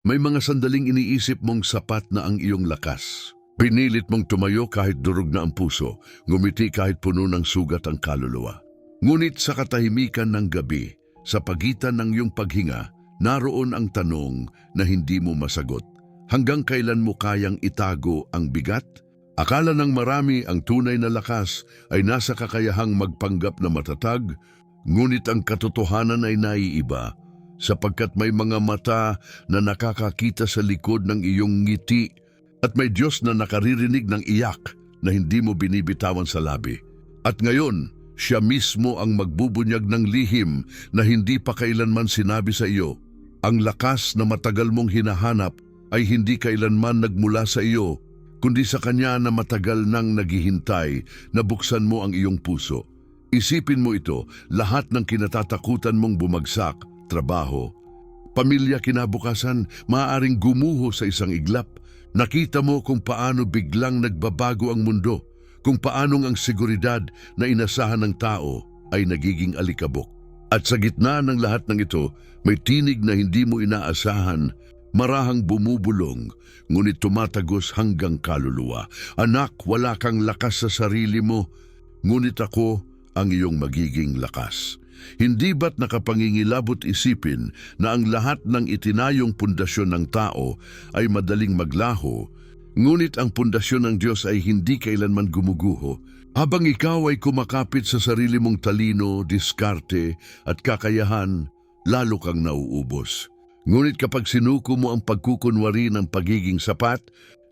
May mga sandaling iniisip mong sapat na ang iyong lakas. Pinilit mong tumayo kahit durog na ang puso, ngumiti kahit puno ng sugat ang kaluluwa. Ngunit sa katahimikan ng gabi, sa pagitan ng iyong paghinga, naroon ang tanong na hindi mo masagot. Hanggang kailan mo kayang itago ang bigat? Akala ng marami ang tunay na lakas ay nasa kakayahang magpanggap na matatag, ngunit ang katotohanan ay naiiba, sapagkat may mga mata na nakakakita sa likod ng iyong ngiti at may Diyos na nakaririnig ng iyak na hindi mo binibitawan sa labi. At ngayon, siya mismo ang magbubunyag ng lihim na hindi pa kailanman sinabi sa iyo. Ang lakas na matagal mong hinahanap ay hindi kailanman nagmula sa iyo, kundi sa Kanya na matagal nang naghihintay na buksan mo ang iyong puso. Isipin mo ito, lahat ng kinatatakutan mong bumagsak, trabaho, pamilya kinabukasan, maaaring gumuho sa isang iglap. Nakita mo kung paano biglang nagbabago ang mundo, kung paanong ang seguridad na inasahan ng tao ay nagiging alikabok. At sa gitna ng lahat ng ito, may tinig na hindi mo inaasahan, marahang bumubulong, ngunit tumatagos hanggang kaluluwa. Anak, wala kang lakas sa sarili mo, ngunit ako ang iyong magiging lakas. Hindi ba't nakapangingilabot isipin na ang lahat ng itinayong pundasyon ng tao ay madaling maglaho, ngunit ang pundasyon ng Diyos ay hindi kailanman gumuguho? Habang ikaw ay kumakapit sa sarili mong talino, diskarte at kakayahan, lalo kang nauubos. Ngunit kapag sinuko mo ang pagkukunwari ng pagiging sapat,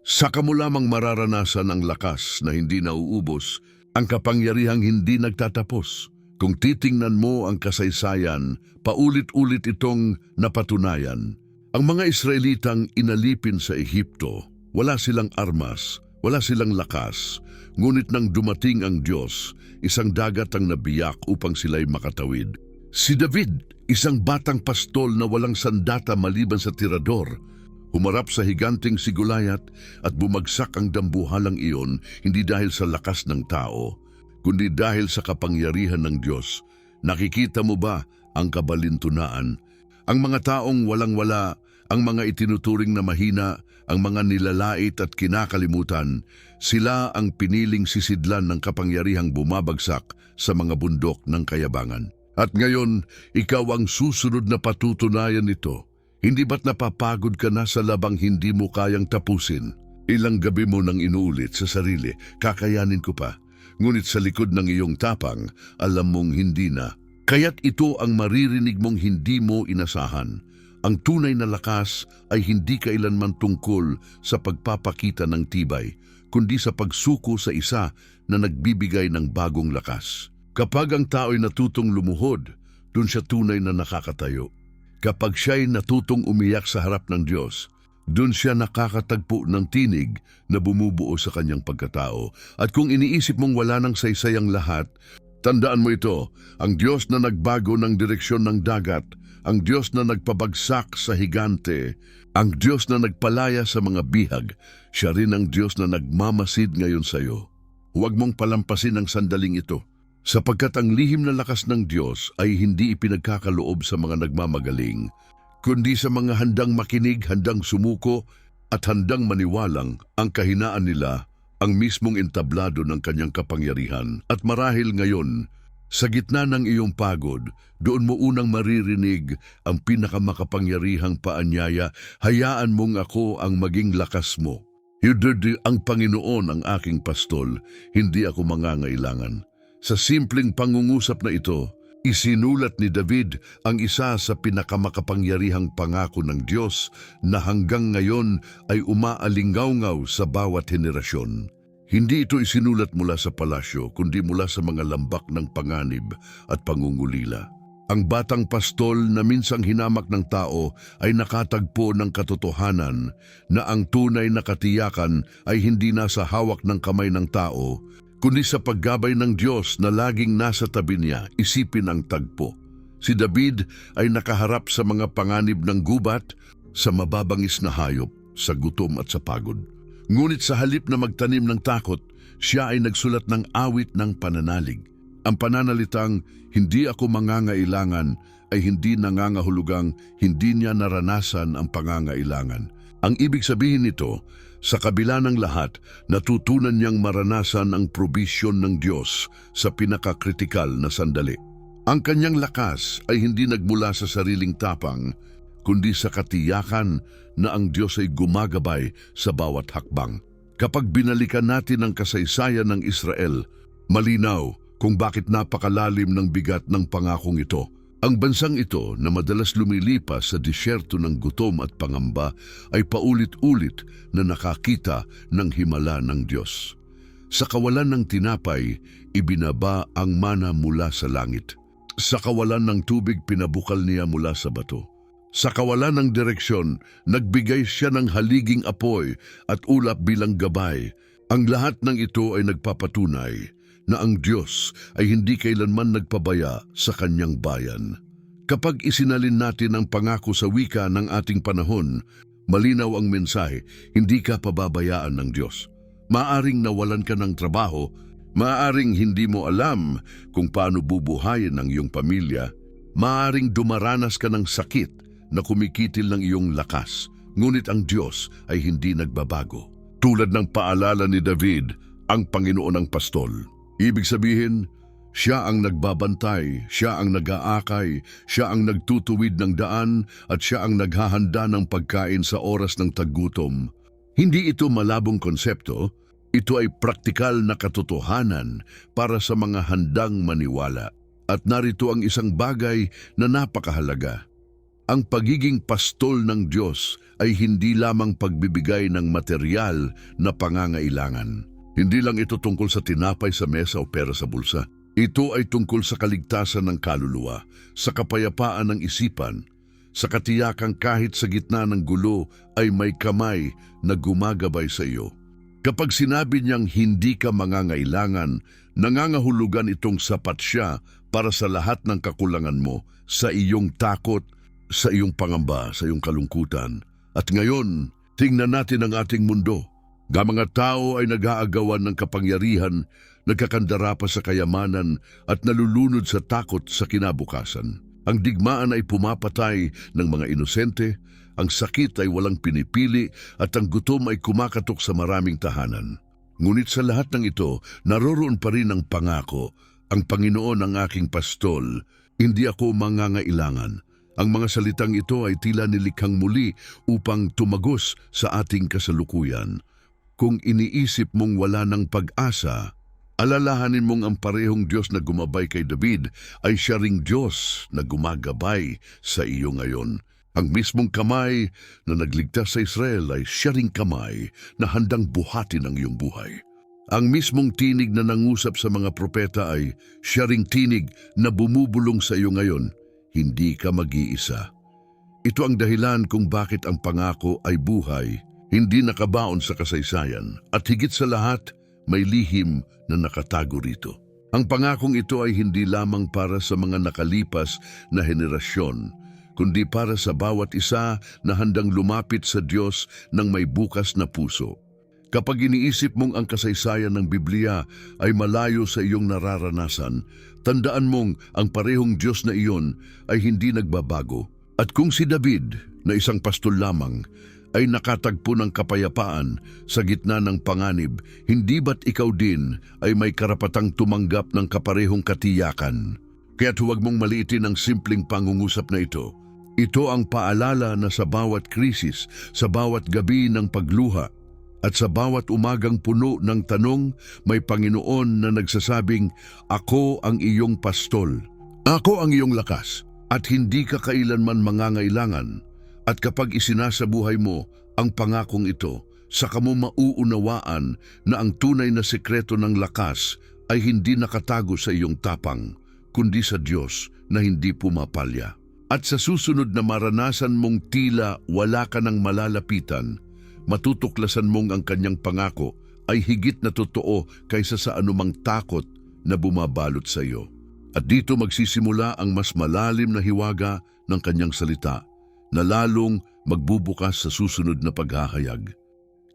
saka mo lamang mararanasan ang lakas na hindi nauubos, ang kapangyarihang hindi nagtatapos. Kung titingnan mo ang kasaysayan, paulit-ulit itong napatunayan. Ang mga Israelitang inalipin sa Ehipto, wala silang armas, wala silang lakas, ngunit nang dumating ang Diyos, isang dagat ang nabiyak upang sila'y makatawid. Si David, isang batang pastol na walang sandata maliban sa tirador, humarap sa higanting si Goliath at bumagsak ang dambuhalang iyon hindi dahil sa lakas ng tao, kundi dahil sa kapangyarihan ng Diyos. Nakikita mo ba ang kabalintunaan? Ang mga taong walang-wala, ang mga itinuturing na mahina, ang mga nilalait at kinakalimutan, sila ang piniling sisidlan ng kapangyarihang bumabagsak sa mga bundok ng kayabangan. At ngayon, ikaw ang susunod na patutunayan nito. Hindi ba't napapagod ka na sa labang hindi mo kayang tapusin? Ilang gabi mo nang inuulit sa sarili, kakayanin ko pa. Ngunit sa likod ng iyong tapang, alam mong hindi na. Kaya't ito ang maririnig mong hindi mo inasahan. Ang tunay na lakas ay hindi kailanman tungkol sa pagpapakita ng tibay, kundi sa pagsuko sa isa na nagbibigay ng bagong lakas. Kapag ang tao'y natutong lumuhod, dun siya tunay na nakakatayo. Kapag siya'y natutong umiyak sa harap ng Diyos, doon siya nakakatagpo ng tinig na bumubuo sa kanyang pagkatao. At kung iniisip mong wala nang saysay ang lahat, tandaan mo ito, ang Diyos na nagbago ng direksyon ng dagat, ang Diyos na nagpabagsak sa higante, ang Diyos na nagpalaya sa mga bihag, siya rin ang Diyos na nagmamasid ngayon sa iyo. Huwag mong palampasin ang sandaling ito, sapagkat ang lihim na lakas ng Diyos ay hindi ipinagkakaloob sa mga nagmamagaling, kundi sa mga handang makinig, handang sumuko, at handang maniwalang ang kahinaan nila ang mismong entablado ng kanyang kapangyarihan. At marahil ngayon, sa gitna ng iyong pagod, doon mo unang maririnig ang pinakamakapangyarihang paanyaya, hayaan mong ako ang maging lakas mo. Yuderde ang Panginoon ang aking pastol, hindi ako mangangailangan. Sa simpleng pangungusap na ito, isinulat ni David ang isa sa pinakamakapangyarihang pangako ng Diyos na hanggang ngayon ay umaalingaw-ngaw sa bawat henerasyon. Hindi ito isinulat mula sa palasyo, kundi mula sa mga lambak ng panganib at pangungulila. Ang batang pastol na minsang hinamak ng tao ay nakatagpo ng katotohanan na ang tunay na katiyakan ay hindi nasa hawak ng kamay ng tao, kundi sa paggabay ng Diyos na laging nasa tabi niya. Isipin ang tagpo. Si David ay nakaharap sa mga panganib ng gubat, sa mababangis na hayop, sa gutom at sa pagod. Ngunit sa halip na magtanim ng takot, siya ay nagsulat ng awit ng pananalig. Ang pananalitang, hindi ako mangangailangan, ay hindi nangangahulugang hindi niya naranasan ang pangangailangan. Ang ibig sabihin nito, sa kabila ng lahat, natutunan niyang maranasan ang probisyon ng Diyos sa pinakakritikal na sandali. Ang kanyang lakas ay hindi nagmula sa sariling tapang, kundi sa katiyakan na ang Diyos ay gumagabay sa bawat hakbang. Kapag binalikan natin ang kasaysayan ng Israel, malinaw kung bakit napakalalim ng bigat ng pangakong ito. Ang bansang ito na madalas lumilipas sa disyerto ng gutom at pangamba ay paulit-ulit na nakakita ng himala ng Diyos. Sa kawalan ng tinapay, ibinaba ang mana mula sa langit. Sa kawalan ng tubig, pinabukal niya mula sa bato. Sa kawalan ng direksyon, nagbigay siya ng haliging apoy at ulap bilang gabay. Ang lahat ng ito ay nagpapatunay na ang Diyos ay hindi kailanman nagpabaya sa kanyang bayan. Kapag isinalin natin ang pangako sa wika ng ating panahon, malinaw ang mensahe, hindi ka pababayaan ng Diyos. Maaring nawalan ka ng trabaho, maaring hindi mo alam kung paano bubuhayin ang iyong pamilya, maaring dumaranas ka ng sakit na kumikitil ng iyong lakas, ngunit ang Diyos ay hindi nagbabago. Tulad ng paalala ni David, ang Panginoon ang pastol. Ibig sabihin, siya ang nagbabantay, siya ang nag-aakay, siya ang nagtutuwid ng daan, at siya ang naghahanda ng pagkain sa oras ng taggutom. Hindi ito malabong konsepto, ito ay praktikal na katotohanan para sa mga handang maniwala. At narito ang isang bagay na napakahalaga. Ang pagiging pastol ng Diyos ay hindi lamang pagbibigay ng material na pangangailangan. Hindi lang ito tungkol sa tinapay sa mesa o pera sa bulsa. Ito ay tungkol sa kaligtasan ng kaluluwa, sa kapayapaan ng isipan, sa katiyakang kahit sa gitna ng gulo ay may kamay na gumagabay sa iyo. Kapag sinabi niyang hindi ka mangangailangan, nangangahulugan itong sapat siya para sa lahat ng kakulangan mo, sa iyong takot, sa iyong pangamba, sa iyong kalungkutan. At ngayon, tingnan natin ang ating mundo. Mga tao ay nag-aagawan ng kapangyarihan, nagkakandara pa sa kayamanan at nalulunod sa takot sa kinabukasan. Ang digmaan ay pumapatay ng mga inosente, ang sakit ay walang pinipili at ang gutom ay kumakatok sa maraming tahanan. Ngunit sa lahat ng ito, naroroon pa rin ang pangako, ang Panginoon ang aking pastol, hindi ako mangangailangan. Ang mga salitang ito ay tila nilikhang muli upang tumagos sa ating kasalukuyan. Kung iniisip mong wala ng pag-asa, alalahanin mong ang parehong Diyos na gumabay kay David ay siya ring Diyos na gumagabay sa iyo ngayon. Ang mismong kamay na nagligtas sa Israel ay siya ring kamay na handang buhatin ang iyong buhay. Ang mismong tinig na nangusap sa mga propeta ay siya ring tinig na bumubulong sa iyo ngayon. Hindi ka mag-iisa. Ito ang dahilan kung bakit ang pangako ay buhay, hindi nakabaon sa kasaysayan, at higit sa lahat, may lihim na nakatago rito. Ang pangakong ito ay hindi lamang para sa mga nakalipas na henerasyon, kundi para sa bawat isa na handang lumapit sa Diyos ng may bukas na puso. Kapag iniisip mong ang kasaysayan ng Biblia ay malayo sa iyong nararanasan, tandaan mong ang parehong Diyos na iyon ay hindi nagbabago. At kung si David, na isang pastol lamang, ay nakatagpo ng kapayapaan sa gitna ng panganib, hindi ba't ikaw din ay may karapatang tumanggap ng kaparehong katiyakan? Kaya't huwag mong maliitin ang simpleng pangungusap na ito. Ito ang paalala na sa bawat krisis, sa bawat gabi ng pagluha, at sa bawat umagang puno ng tanong, may Panginoon na nagsasabing, "Ako ang iyong pastol. Ako ang iyong lakas, at hindi ka kailanman mangangailangan." At kapag isinasabuhay mo ang pangakong ito, saka mo mauunawaan na ang tunay na sekreto ng lakas ay hindi nakatago sa iyong tapang, kundi sa Diyos na hindi pumapalya. At sa susunod na maranasan mong tila wala ka ng malalapitan, matutuklasan mong ang kanyang pangako ay higit na totoo kaysa sa anumang takot na bumabalot sa iyo. At dito magsisimula ang mas malalim na hiwaga ng kanyang salita, na lalong magbubukas sa susunod na paghahayag.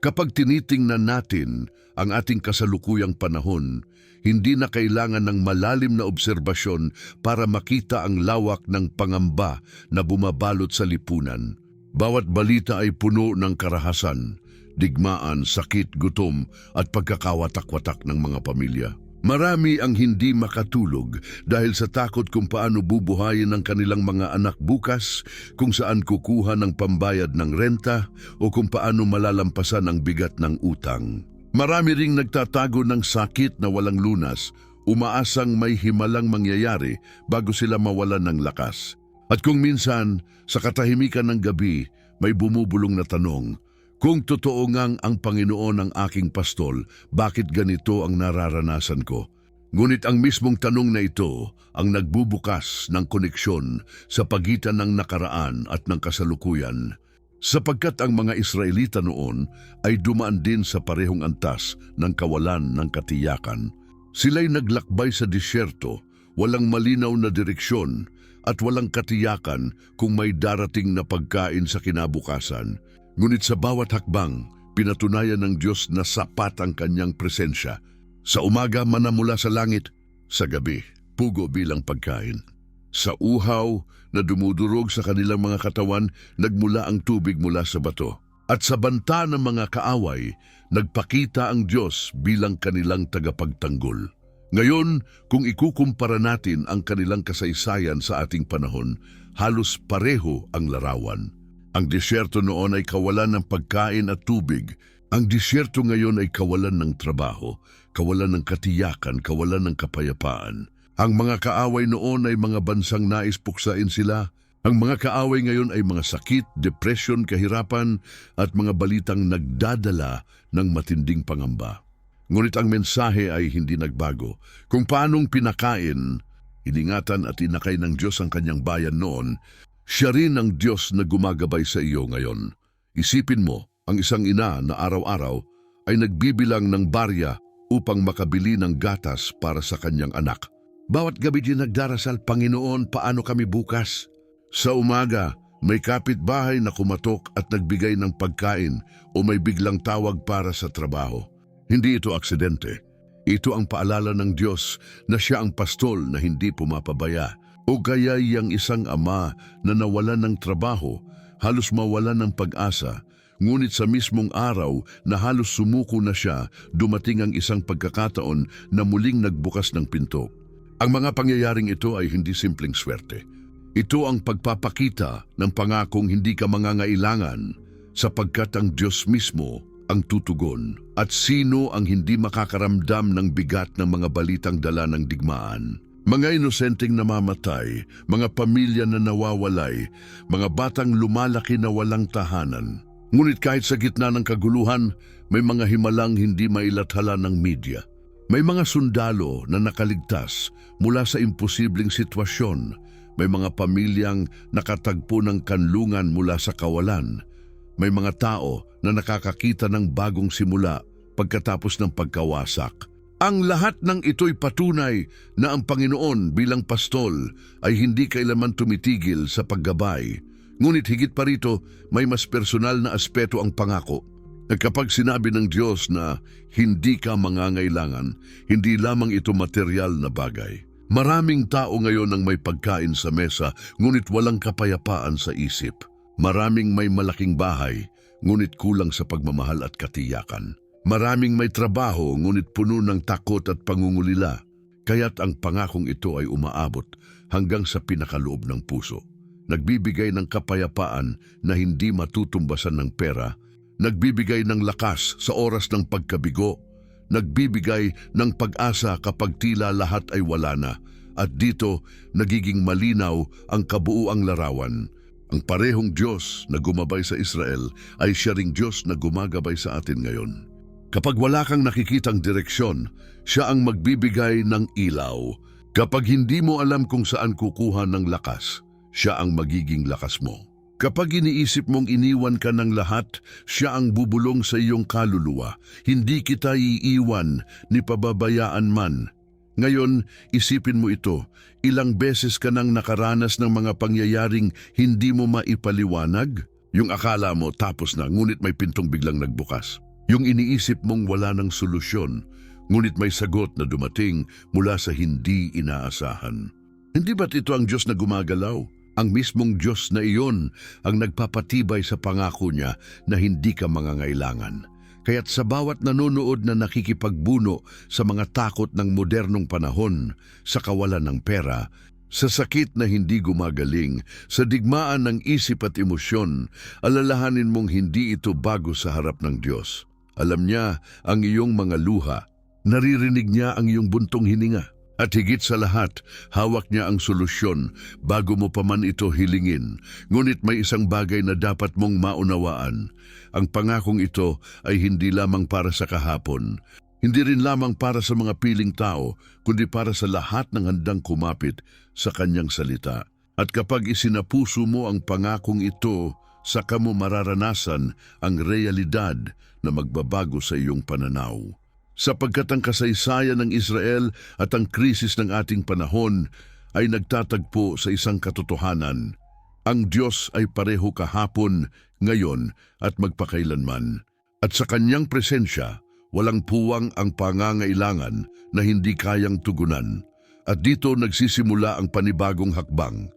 Kapag tinitingnan natin ang ating kasalukuyang panahon, hindi na kailangan ng malalim na obserbasyon para makita ang lawak ng pangamba na bumabalot sa lipunan. Bawat balita ay puno ng karahasan, digmaan, sakit, gutom at pagkakawatak-watak ng mga pamilya. Marami ang hindi makatulog dahil sa takot kung paano bubuhayin ang kanilang mga anak bukas, kung saan kukuha ng pambayad ng renta o kung paano malalampasan ang bigat ng utang. Marami ring nagtatago ng sakit na walang lunas, umaasang may himalang mangyayari bago sila mawalan ng lakas. At kung minsan, sa katahimikan ng gabi, may bumubulong na tanong, kung totoo ngang ang Panginoon ang aking pastol, bakit ganito ang nararanasan ko? Ngunit ang mismong tanong na ito ang nagbubukas ng koneksyon sa pagitan ng nakaraan at ng kasalukuyan. Sapagkat ang mga Israelita noon ay dumaan din sa parehong antas ng kawalan ng katiyakan. Sila'y naglakbay sa disyerto, walang malinaw na direksyon at walang katiyakan kung may darating na pagkain sa kinabukasan. Ngunit sa bawat hakbang, pinatunayan ng Diyos na sapat ang kanyang presensya. Sa umaga, mana mula sa langit, sa gabi, pugo bilang pagkain. Sa uhaw na dumudurog sa kanilang mga katawan, nagmula ang tubig mula sa bato. At sa banta ng mga kaaway, nagpakita ang Diyos bilang kanilang tagapagtanggol. Ngayon, kung ikukumpara natin ang kanilang kasaysayan sa ating panahon, halos pareho ang larawan. Ang disyerto noon ay kawalan ng pagkain at tubig. Ang disyerto ngayon ay kawalan ng trabaho, kawalan ng katiyakan, kawalan ng kapayapaan. Ang mga kaaway noon ay mga bansang nais puksain sila. Ang mga kaaway ngayon ay mga sakit, depresyon, kahirapan at mga balitang nagdadala ng matinding pangamba. Ngunit ang mensahe ay hindi nagbago. Kung paanong pinakain, iningatan at inakay ng Diyos ang kanyang bayan noon, siya rin ang Diyos na gumagabay sa iyo ngayon. Isipin mo, ang isang ina na araw-araw ay nagbibilang ng barya upang makabili ng gatas para sa kanyang anak. Bawat gabi din nagdarasal, Panginoon, paano kami bukas? Sa umaga, may kapitbahay na kumatok at nagbigay ng pagkain o may biglang tawag para sa trabaho. Hindi ito aksidente. Ito ang paalala ng Diyos na siya ang pastol na hindi pumapabaya. O kaya yang isang ama na nawalan ng trabaho, halos mawalan ng pag-asa, ngunit sa mismong araw na halos sumuko na siya, dumating ang isang pagkakataon na muling nagbukas ng pinto. Ang mga pangyayaring ito ay hindi simpleng swerte. Ito ang pagpapakita ng pangakong hindi ka mangangailangan, sapagkat ang Diyos mismo ang tutugon. At sino ang hindi makakaramdam ng bigat ng mga balitang dala ng digmaan? Mga inosenteng namamatay, mga pamilya na nawawalay, mga batang lumalaki na walang tahanan. Ngunit kahit sa gitna ng kaguluhan, may mga himalang hindi mailathala ng media. May mga sundalo na nakaligtas mula sa imposibleng sitwasyon. May mga pamilyang nakatagpo ng kanlungan mula sa kawalan. May mga tao na nakakakita ng bagong simula pagkatapos ng pagkawasak. Ang lahat ng ito'y patunay na ang Panginoon bilang pastol ay hindi kailanman tumitigil sa paggabay. Ngunit higit pa rito, may mas personal na aspeto ang pangako. Na kapag sinabi ng Diyos na hindi ka mangangailangan, hindi lamang ito material na bagay. Maraming tao ngayon ang may pagkain sa mesa, ngunit walang kapayapaan sa isip. Maraming may malaking bahay, ngunit kulang sa pagmamahal at katiyakan. Maraming may trabaho ngunit puno ng takot at pangungulila, kaya't ang pangakong ito ay umaabot hanggang sa pinakaloob ng puso. Nagbibigay ng kapayapaan na hindi matutumbasan ng pera, nagbibigay ng lakas sa oras ng pagkabigo, nagbibigay ng pag-asa kapag tila lahat ay wala na, at dito nagiging malinaw ang kabuuang larawan. Ang parehong Diyos na gumabay sa Israel ay siya ring Diyos na gumagabay sa atin ngayon. Kapag wala kang nakikitang direksyon, siya ang magbibigay ng ilaw. Kapag hindi mo alam kung saan kukuha ng lakas, siya ang magiging lakas mo. Kapag iniisip mong iniwan ka ng lahat, siya ang bubulong sa iyong kaluluwa. Hindi kita iiwan ni pababayaan man. Ngayon, isipin mo ito. Ilang beses ka nang nakaranas ng mga pangyayaring hindi mo maipaliwanag? Yung akala mo tapos na, ngunit may pintong biglang nagbukas. Yung iniisip mong wala ng solusyon, ngunit may sagot na dumating mula sa hindi inaasahan. Hindi ba't ito ang Diyos na gumagalaw? Ang mismong Diyos na iyon ang nagpapatibay sa pangako niya na hindi ka mangangailangan. Kaya't sa bawat nanonood na nakikipagbuno sa mga takot ng modernong panahon, sa kawalan ng pera, sa sakit na hindi gumagaling, sa digmaan ng isip at emosyon, alalahanin mong hindi ito bago sa harap ng Diyos. Alam niya ang iyong mga luha, naririnig niya ang iyong buntong hininga. At higit sa lahat, hawak niya ang solusyon bago mo pa man ito hilingin. Ngunit may isang bagay na dapat mong maunawaan. Ang pangakong ito ay hindi lamang para sa kahapon. Hindi rin lamang para sa mga piling tao, kundi para sa lahat ng handang kumapit sa kanyang salita. At kapag isinapuso mo ang pangakong ito, saka mo mararanasan ang realidad na magbabago sa iyong pananaw. Sapagkat ang kasaysayan ng Israel at ang krisis ng ating panahon ay nagtatagpo sa isang katotohanan. Ang Diyos ay pareho kahapon, ngayon at magpakailanman. At sa kanyang presensya, walang puwang ang pangangailangan na hindi kayang tugunan. At dito nagsisimula ang panibagong hakbang.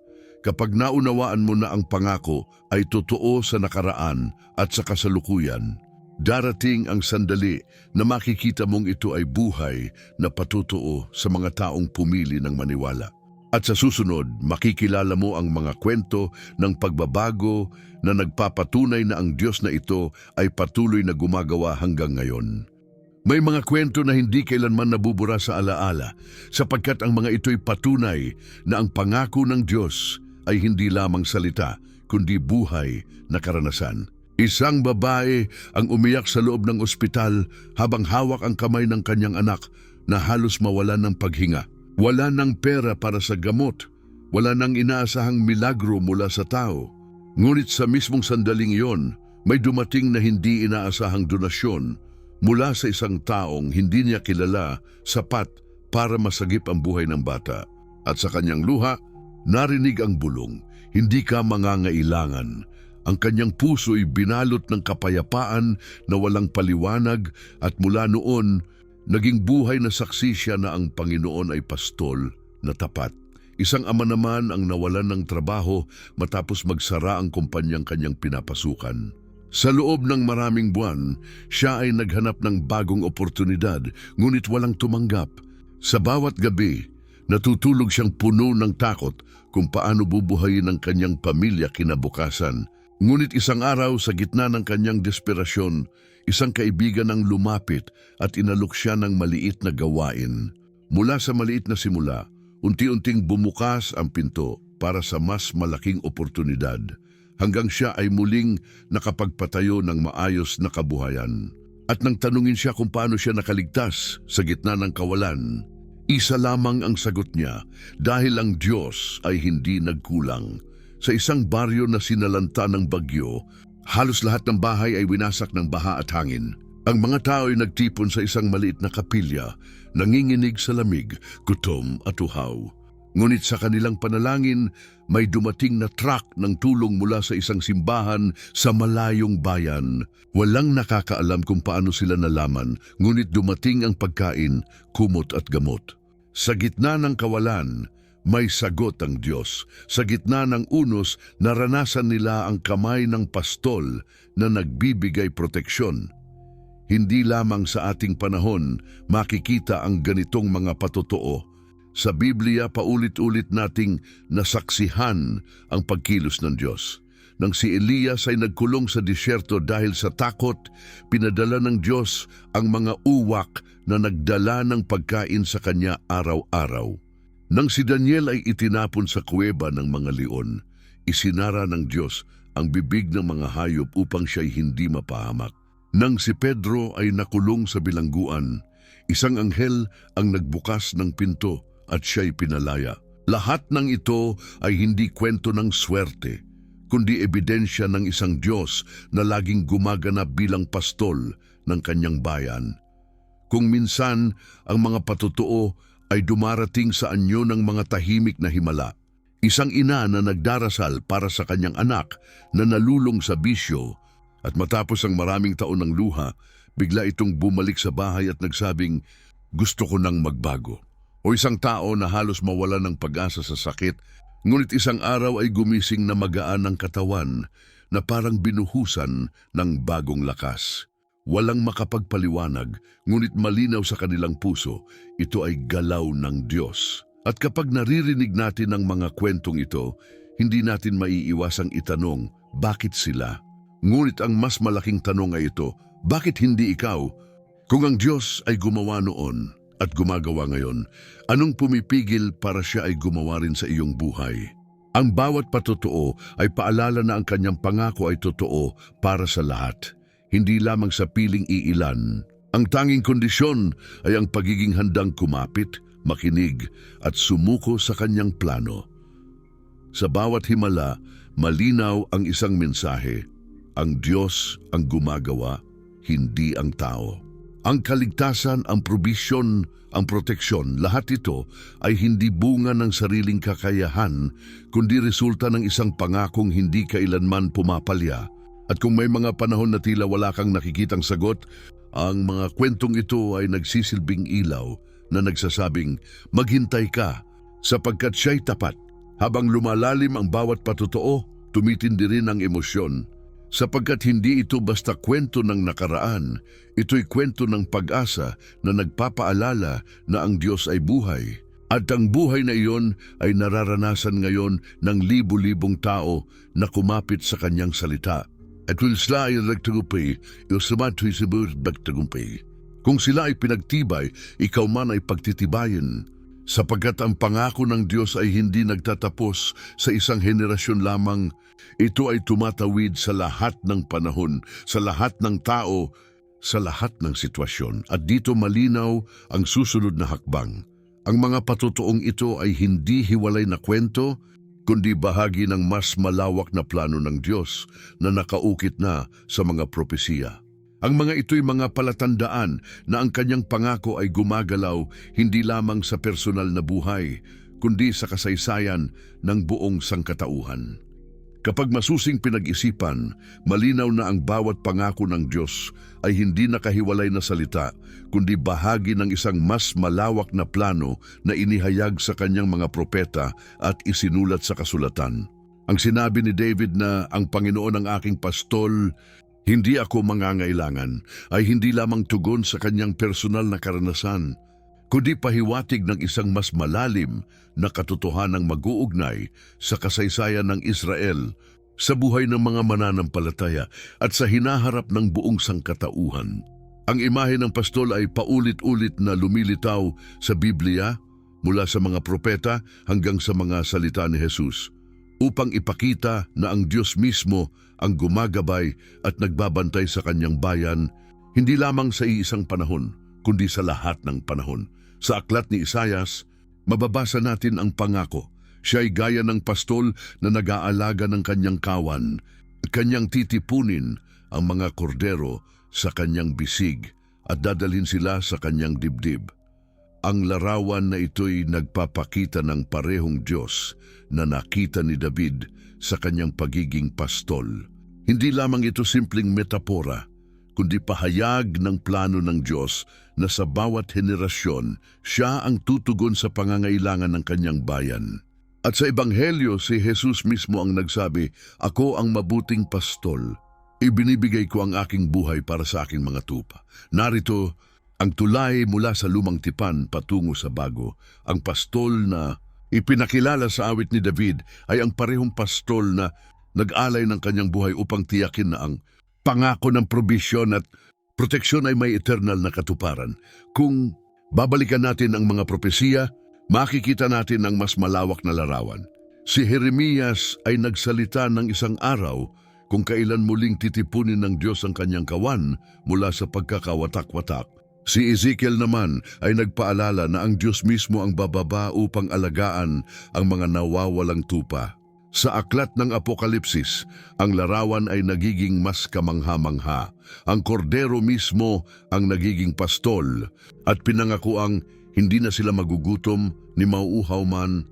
Kapag naunawaan mo na ang pangako ay totoo sa nakaraan at sa kasalukuyan, darating ang sandali na makikita mong ito ay buhay na patutuo sa mga taong pumili ng maniwala. At sa susunod, makikilala mo ang mga kwento ng pagbabago na nagpapatunay na ang Diyos na ito ay patuloy na gumagawa hanggang ngayon. May mga kwento na hindi kailanman nabubura sa alaala, sapagkat ang mga ito'y patunay na ang pangako ng Diyos ay hindi lamang salita, kundi buhay na karanasan. Isang babae ang umiyak sa loob ng ospital habang hawak ang kamay ng kanyang anak na halos mawalan ng paghinga. Wala ng pera para sa gamot, wala ng inaasahang milagro mula sa tao. Ngunit sa mismong sandaling iyon, may dumating na hindi inaasahang donasyon mula sa isang taong hindi niya kilala, sapat para masagip ang buhay ng bata. At sa kanyang luha, narinig ang bulong, hindi ka mangangailangan. Ang kanyang puso'y binalot ng kapayapaan na walang paliwanag at mula noon, naging buhay na saksi siya na ang Panginoon ay pastol na tapat. Isang ama naman ang nawalan ng trabaho matapos magsara ang kumpanyang kanyang pinapasukan. Sa loob ng maraming buwan, siya ay naghanap ng bagong oportunidad, ngunit walang tumanggap. Sa bawat gabi, natutulog siyang puno ng takot kung paano bubuhayin ang kanyang pamilya kinabukasan. Ngunit isang araw sa gitna ng kanyang desperasyon, isang kaibigan ang lumapit at inalok siya ng maliit na gawain. Mula sa maliit na simula, unti-unting bumukas ang pinto para sa mas malaking oportunidad, hanggang siya ay muling nakapagpatayo ng maayos na kabuhayan. At nang tanungin siya kung paano siya nakaligtas sa gitna ng kawalan, isa lamang ang sagot niya, dahil ang Diyos ay hindi nagkulang. Sa isang baryo na sinalanta ng bagyo, halos lahat ng bahay ay winasak ng baha at hangin. Ang mga tao ay nagtipon sa isang maliit na kapilya, nanginginig sa lamig, gutom at uhaw. Ngunit sa kanilang panalangin, may dumating na truck ng tulong mula sa isang simbahan sa malayong bayan. Walang nakakaalam kung paano sila nalaman, ngunit dumating ang pagkain, kumot at gamot. Sa gitna ng kawalan, may sagot ang Diyos. Sa gitna ng unos, naranasan nila ang kamay ng pastol na nagbibigay proteksyon. Hindi lamang sa ating panahon makikita ang ganitong mga patotoo. Sa Biblia, paulit-ulit nating nasaksihan ang pagkilos ng Diyos. Nang si Elias ay nagkulong sa disyerto dahil sa takot, pinadala ng Diyos ang mga uwak na nagdala ng pagkain sa kanya araw-araw. Nang si Daniel ay itinapon sa kuweba ng mga leon, isinara ng Diyos ang bibig ng mga hayop upang siya'y hindi mapahamak. Nang si Pedro ay nakulong sa bilangguan, isang anghel ang nagbukas ng pinto at siya'y pinalaya. Lahat ng ito ay hindi kwento ng swerte, kundi ebidensya ng isang Diyos na laging gumaganap bilang pastol ng kanyang bayan. Kung minsan ang mga patotoo ay dumarating sa anyo ng mga tahimik na himala. Isang ina na nagdarasal para sa kanyang anak na nalulong sa bisyo At matapos ang maraming taon ng luha, bigla itong bumalik sa bahay at nagsabing, gusto ko nang magbago. O isang tao na halos mawala ng pag-asa sa sakit, ngunit isang araw ay gumising na magaan ang katawan na parang binuhusan ng bagong lakas. Walang makapagpaliwanag, ngunit malinaw sa kanilang puso, ito ay galaw ng Diyos. At kapag naririnig natin ang mga kwentong ito, hindi natin maiiwasang itanong, bakit sila? Ngunit ang mas malaking tanong ay ito, bakit hindi ikaw? Kung ang Diyos ay gumawa noon at gumagawa ngayon, anong pumipigil para siya ay gumawa rin sa iyong buhay? Ang bawat patotoo ay paalala na ang kanyang pangako ay totoo para sa lahat, hindi lamang sa piling iilan. Ang tanging kondisyon ay ang pagiging handang kumapit, makinig at sumuko sa kanyang plano. Sa bawat himala, malinaw ang isang mensahe, ang Diyos ang gumagawa, hindi ang tao. Ang kaligtasan, ang probisyon, ang proteksyon, lahat ito ay hindi bunga ng sariling kakayahan, kundi resulta ng isang pangakong hindi kailanman pumapalya. At kung may mga panahon na tila wala kang nakikitang sagot, ang mga kwentong ito ay nagsisilbing ilaw na nagsasabing, maghintay ka, sapagkat siya'y tapat. Habang lumalalim ang bawat patotoo, tumitindi rin ang emosyon. Sapagkat hindi ito basta kwento ng nakaraan, ito'y kwento ng pag-asa na nagpapaalala na ang Diyos ay buhay. At ang buhay na iyon ay nararanasan ngayon ng libu-libong tao na kumapit sa kanyang salita. At kung sila ay nagtagumpay, iusamato'y sabot bagtagumpay. Kung sila ay pinagtibay, ikaw man ay pagtitibayin. Sapagkat ang pangako ng Diyos ay hindi nagtatapos sa isang henerasyon lamang, ito ay tumatawid sa lahat ng panahon, sa lahat ng tao, sa lahat ng sitwasyon. At dito malinaw ang susunod na hakbang. Ang mga patotoong ito ay hindi hiwalay na kwento, kundi bahagi ng mas malawak na plano ng Diyos na nakaukit na sa mga propesiya. Ang mga ito'y mga palatandaan na ang kanyang pangako ay gumagalaw hindi lamang sa personal na buhay, kundi sa kasaysayan ng buong sangkatauhan. Kapag masusing pinag-isipan, malinaw na ang bawat pangako ng Diyos ay hindi nakahiwalay na salita, kundi bahagi ng isang mas malawak na plano na inihayag sa kanyang mga propeta at isinulat sa kasulatan. Ang sinabi ni David na ang Panginoon ang aking pastol, hindi ako mangangailangan, ay hindi lamang tugon sa kanyang personal na karanasan, kundi pahiwatig ng isang mas malalim na katotohanang mag-uugnay sa kasaysayan ng Israel, sa buhay ng mga mananampalataya at sa hinaharap ng buong sangkatauhan. Ang imahe ng pastol ay paulit-ulit na lumilitaw sa Biblia, mula sa mga propeta hanggang sa mga salita ni Jesus, upang ipakita na ang Diyos mismo ang gumagabay at nagbabantay sa kanyang bayan, hindi lamang sa iisang panahon, kundi sa lahat ng panahon. Sa aklat ni Isaias, mababasa natin ang pangako. Siya ay gaya ng pastol na nag-aalaga ng kanyang kawan, kanyang titipunin ang mga kordero sa kanyang bisig at dadalhin sila sa kanyang dibdib. Ang larawan na ito'y nagpapakita ng parehong Diyos na nakita ni David sa kanyang pagiging pastol. Hindi lamang ito simpleng metapora, kundi pahayag ng plano ng Diyos na sa bawat henerasyon, siya ang tutugon sa pangangailangan ng kanyang bayan. At sa Ebanghelyo, si Jesus mismo ang nagsabi, ako ang mabuting pastol. Ibinibigay ko ang aking buhay para sa aking mga tupa. Narito, ang tulay mula sa lumang tipan patungo sa bago. Ang pastol na ipinakilala sa awit ni David ay ang parehong pastol na nag-alay ng kanyang buhay upang tiyakin na ang pangako ng probisyon at proteksyon ay may eternal na katuparan. Kung babalikan natin ang mga propesiya, makikita natin ang mas malawak na larawan. Si Jeremias ay nagsalita ng isang araw kung kailan muling titipunin ng Diyos ang kanyang kawan mula sa pagkakawatak-watak. Si Ezekiel naman ay nagpaalala na ang Diyos mismo ang bababa upang alagaan ang mga nawawalang tupa. Sa aklat ng Apokalipsis, ang larawan ay nagiging mas kamangha-mangha. Ang kordero mismo ang nagiging pastol at pinangakuang hindi na sila magugutom ni mauuhaw man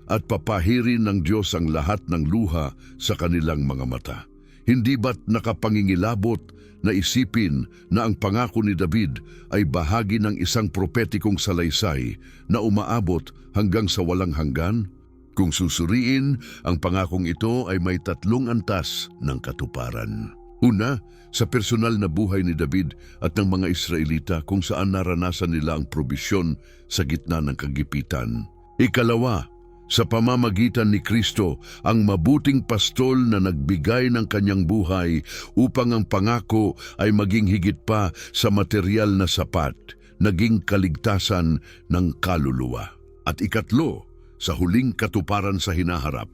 at papahirin ng Diyos ang lahat ng luha sa kanilang mga mata. Hindi ba't nakapangingilabot na isipin na ang pangako ni David ay bahagi ng isang propetikong salaysay na umaabot hanggang sa walang hanggan? Kung susuriin, ang pangakong ito ay may 3 antas ng katuparan. Una, sa personal na buhay ni David at ng mga Israelita kung saan naranasan nila ang probisyon sa gitna ng kagipitan. Ikalawa, sa pamamagitan ni Kristo, ang mabuting pastol na nagbigay ng kanyang buhay upang ang pangako ay maging higit pa sa material na sapat, naging kaligtasan ng kaluluwa. At ikatlo, sa huling katuparan sa hinaharap,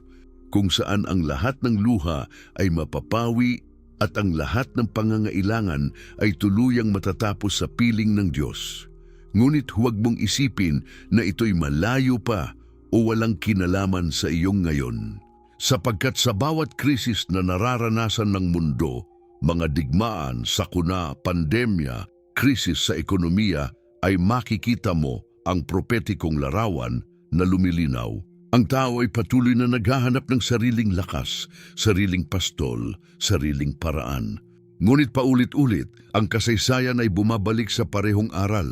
kung saan ang lahat ng luha ay mapapawi at ang lahat ng pangangailangan ay tuluyang matatapos sa piling ng Diyos. Ngunit huwag mong isipin na ito'y malayo pa o walang kinalaman sa iyong ngayon. Sapagkat sa bawat krisis na nararanasan ng mundo, mga digmaan, sakuna, pandemya, krisis sa ekonomiya, ay makikita mo ang propetikong larawan na lumilinaw. Ang tao ay patuloy na naghahanap ng sariling lakas, sariling pastol, sariling paraan. Ngunit paulit-ulit, ang kasaysayan ay bumabalik sa parehong aral.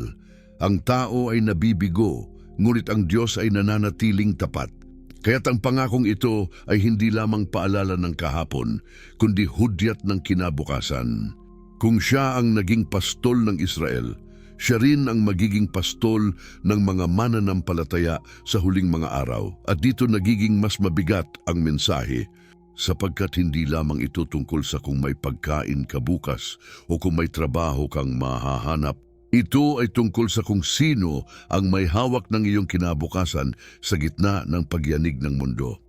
Ang tao ay nabibigo, ngunit ang Diyos ay nananatiling tapat. Kaya't ang pangakong ito ay hindi lamang paalala ng kahapon, kundi hudyat ng kinabukasan. Kung siya ang naging pastol ng Israel, siya rin ang magiging pastol ng mga mananampalataya sa huling mga araw. At dito nagiging mas mabigat ang mensahe sapagkat hindi lamang ito tungkol sa kung may pagkain ka bukas o kung may trabaho kang mahahanap. Ito ay tungkol sa kung sino ang may hawak ng iyong kinabukasan sa gitna ng pagyanig ng mundo.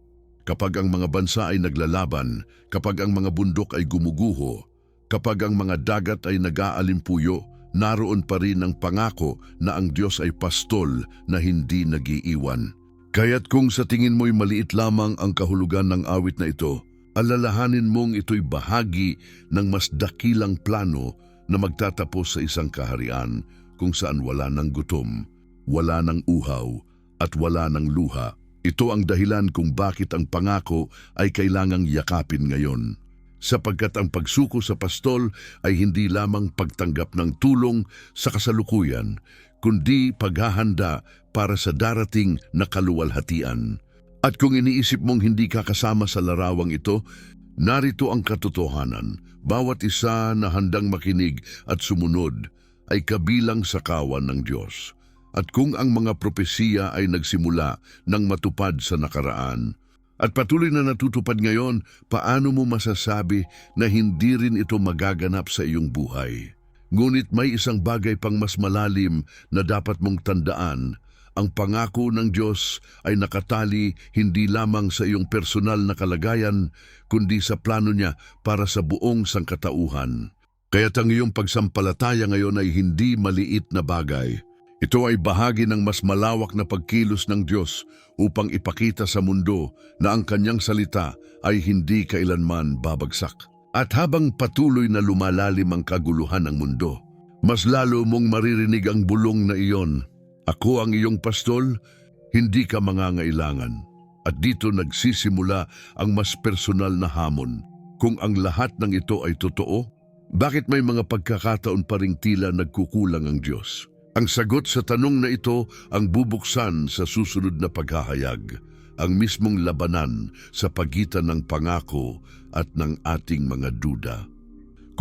Kapag ang mga bansa ay naglalaban, kapag ang mga bundok ay gumuguho, kapag ang mga dagat ay nag-aalimpuyo, naroon pa rin ang pangako na ang Diyos ay pastol na hindi nag-iiwan. Kaya't kung sa tingin mo'y maliit lamang ang kahulugan ng awit na ito, alalahanin mong ito'y bahagi ng mas dakilang plano na magtatapos sa isang kaharian kung saan wala ng gutom, wala ng uhaw, at wala ng luha. Ito ang dahilan kung bakit ang pangako ay kailangang yakapin ngayon. Sapagkat ang pagsuko sa pastol ay hindi lamang pagtanggap ng tulong sa kasalukuyan, kundi paghahanda para sa darating na kaluwalhatian. At kung iniisip mong hindi ka kasama sa larawang ito, narito ang katotohanan. Bawat isa na handang makinig at sumunod ay kabilang sa kawan ng Diyos. At kung ang mga propesiya ay nagsimula ng matupad sa nakaraan, at patuloy na natutupad ngayon, paano mo masasabi na hindi rin ito magaganap sa iyong buhay? Ngunit may isang bagay pang mas malalim na dapat mong tandaan. Ang pangako ng Diyos ay nakatali hindi lamang sa iyong personal na kalagayan, kundi sa plano niya para sa buong sangkatauhan. Kaya't ang iyong pagsampalataya ngayon ay hindi maliit na bagay. Ito ay bahagi ng mas malawak na pagkilos ng Diyos upang ipakita sa mundo na ang kanyang salita ay hindi kailanman babagsak. At habang patuloy na lumalalim ang kaguluhan ng mundo, mas lalo mong maririnig ang bulong na iyon. Ako ang iyong pastol, hindi ka mangangailangan. At dito nagsisimula ang mas personal na hamon. Kung ang lahat ng ito ay totoo, bakit may mga pagkakataon pa ring tila nagkukulang ang Diyos? Ang sagot sa tanong na ito ang bubuksan sa susunod na paghahayag, ang mismong labanan sa pagitan ng pangako at ng ating mga duda.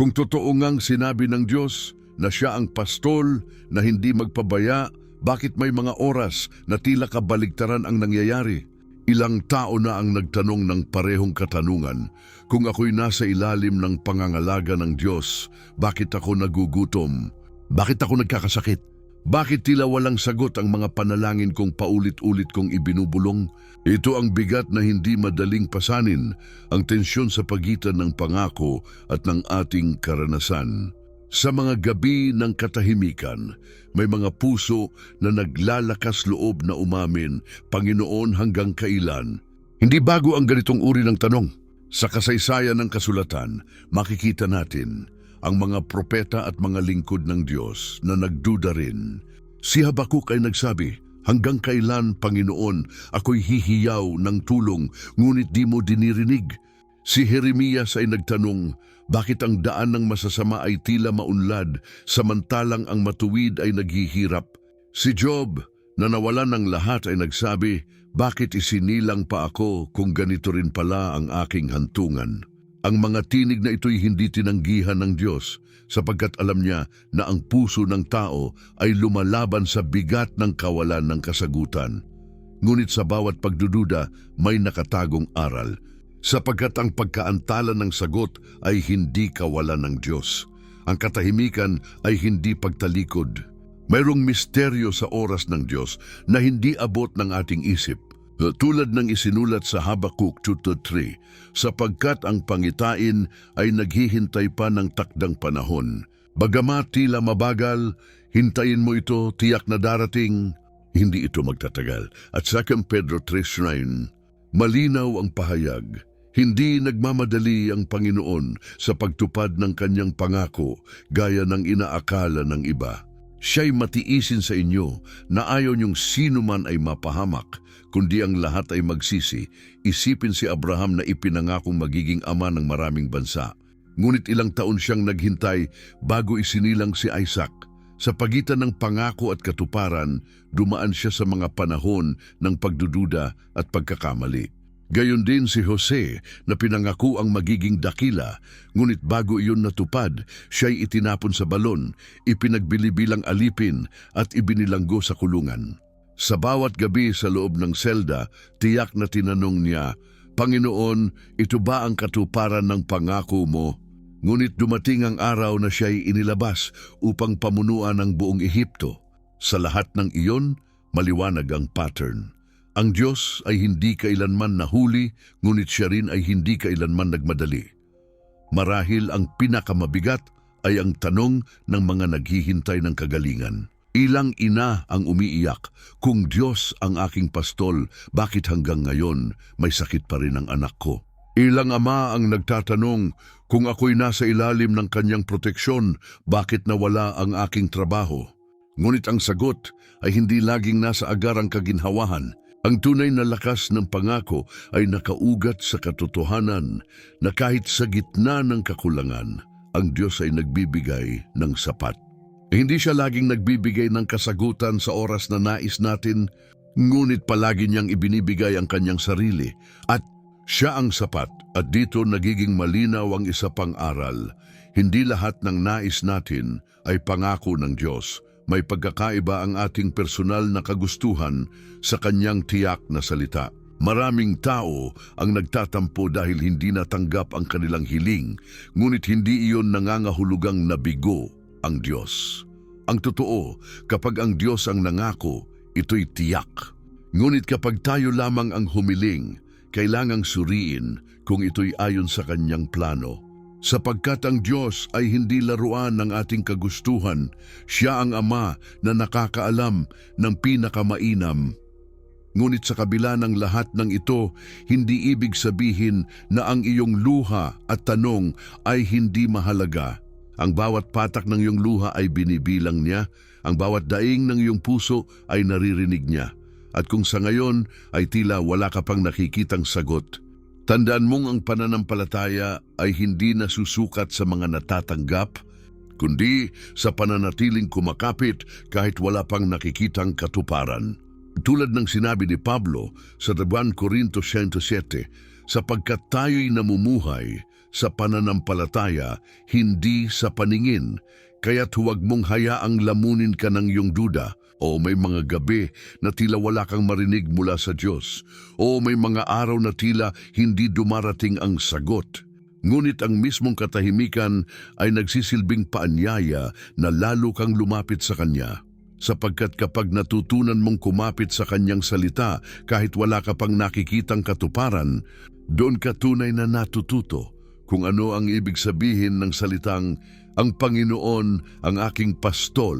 Kung totoo ngang sinabi ng Diyos na siya ang pastol na hindi magpabaya, bakit may mga oras na tila kabaligtaran ang nangyayari? Ilang tao na ang nagtanong ng parehong katanungan. Kung ako'y nasa ilalim ng pangangalaga ng Diyos, bakit ako nagugutom? Bakit ako nagkakasakit? Bakit tila walang sagot ang mga panalangin kong paulit-ulit kong ibinubulong? Ito ang bigat na hindi madaling pasanin, ang tensyon sa pagitan ng pangako at ng ating karanasan. Sa mga gabi ng katahimikan, may mga puso na naglalakas loob na umamin, Panginoon, hanggang kailan? Hindi bago ang ganitong uri ng tanong. Sa kasaysayan ng kasulatan, makikita natin ang mga propeta at mga lingkod ng Diyos na nagduda rin. Si Habakuk ay nagsabi, hanggang kailan, Panginoon, ako'y hihiyaw ng tulong, ngunit di mo dinirinig? Si Jeremias ay nagtanong, bakit ang daan ng masasama ay tila maunlad, samantalang ang matuwid ay naghihirap? Si Job, na nawalan ng lahat ay nagsabi, bakit isinilang pa ako kung ganito rin pala ang aking hantungan? Ang mga tinig na ito'y hindi tinanggihan ng Diyos, sapagkat alam niya na ang puso ng tao ay lumalaban sa bigat ng kawalan ng kasagutan. Ngunit sa bawat pagdududa may nakatagong aral, sapagkat ang pagkaantala ng sagot ay hindi kawalan ng Diyos. Ang katahimikan ay hindi pagtalikod. Mayroong misteryo sa oras ng Diyos na hindi abot ng ating isip. Tulad ng isinulat sa Habakuk 2:3, sapagkat ang pangitain ay naghihintay pa ng takdang panahon. Bagamat tila mabagal, hintayin mo ito, tiyak na darating, hindi ito magtatagal. At 2 Pedro 3:9, malinaw ang pahayag. Hindi nagmamadali ang Panginoon sa pagtupad ng kanyang pangako gaya ng inaakala ng iba. Siya'y matiisin sa inyo na ayaw niyong sino man ay mapahamak, kundi ang lahat ay magsisi. Isipin si Abraham na ipinangakong magiging ama ng maraming bansa. Ngunit ilang taon siyang naghintay bago isinilang si Isaac. Sa pagitan ng pangako at katuparan, dumaan siya sa mga panahon ng pagdududa at pagkakamali. Gayon din si Jose na pinangako ang magiging dakila, ngunit bago iyon natupad, siya'y itinapon sa balon, ipinagbili bilang alipin at ibinilanggo sa kulungan. Sa bawat gabi sa loob ng selda, tiyak na tinanong niya, Panginoon, ito ba ang katuparan ng pangako mo? Ngunit dumating ang araw na siya'y inilabas upang pamunuan ang buong Ehipto. Sa lahat ng iyon, maliwanag ang pattern. Ang Diyos ay hindi kailanman nahuli, ngunit siya rin ay hindi kailanman nagmadali. Marahil ang pinakamabigat ay ang tanong ng mga naghihintay ng kagalingan. Ilang ina ang umiiyak, kung Diyos ang aking pastol, bakit hanggang ngayon may sakit pa rin ang anak ko? Ilang ama ang nagtatanong, kung ako'y nasa ilalim ng kanyang proteksyon, bakit nawala ang aking trabaho? Ngunit ang sagot ay hindi laging nasa agarang kaginhawahan. Ang tunay na lakas ng pangako ay nakaugat sa katotohanan na kahit sa gitna ng kakulangan, ang Diyos ay nagbibigay ng sapat. Hindi siya laging nagbibigay ng kasagutan sa oras na nais natin, ngunit palagi niyang ibinibigay ang kanyang sarili at siya ang sapat. At dito nagiging malinaw ang isa pang aral. Hindi lahat ng nais natin ay pangako ng Diyos. May pagkakaiba ang ating personal na kagustuhan sa kanyang tiyak na salita. Maraming tao ang nagtatampo dahil hindi natanggap ang kanilang hiling, ngunit hindi iyon nangangahulugang nabigo ang Diyos. Ang totoo, kapag ang Diyos ang nangako, ito'y tiyak. Ngunit kapag tayo lamang ang humiling, kailangang suriin kung ito'y ayon sa kanyang plano. Sapagkat ang Diyos ay hindi laruan ng ating kagustuhan, siya ang Ama na nakakaalam ng pinakamainam. Ngunit sa kabila ng lahat ng ito, hindi ibig sabihin na ang iyong luha at tanong ay hindi mahalaga. Ang bawat patak ng iyong luha ay binibilang niya, ang bawat daing ng iyong puso ay naririnig niya. At kung sa ngayon ay tila wala ka pang nakikitang sagot, tandaan mong ang pananampalataya ay hindi nasusukat sa mga natatanggap, kundi sa pananatiling kumakapit kahit wala pang nakikitang katuparan. Tulad ng sinabi ni Pablo sa 1 Corinto 1:7, sapagkat tayo'y namumuhay sa pananampalataya, hindi sa paningin, kaya't huwag mong hayaang lamunin ka ng iyong duda. O may mga gabi na tila wala kang marinig mula sa Diyos. O may mga araw na tila hindi dumarating ang sagot. Ngunit ang mismong katahimikan ay nagsisilbing paanyaya na lalo kang lumapit sa Kanya. Sapagkat kapag natutunan mong kumapit sa Kanyang salita kahit wala ka pang nakikitang katuparan, doon ka tunay na natututo kung ano ang ibig sabihin ng salitang, ang Panginoon ang aking pastol,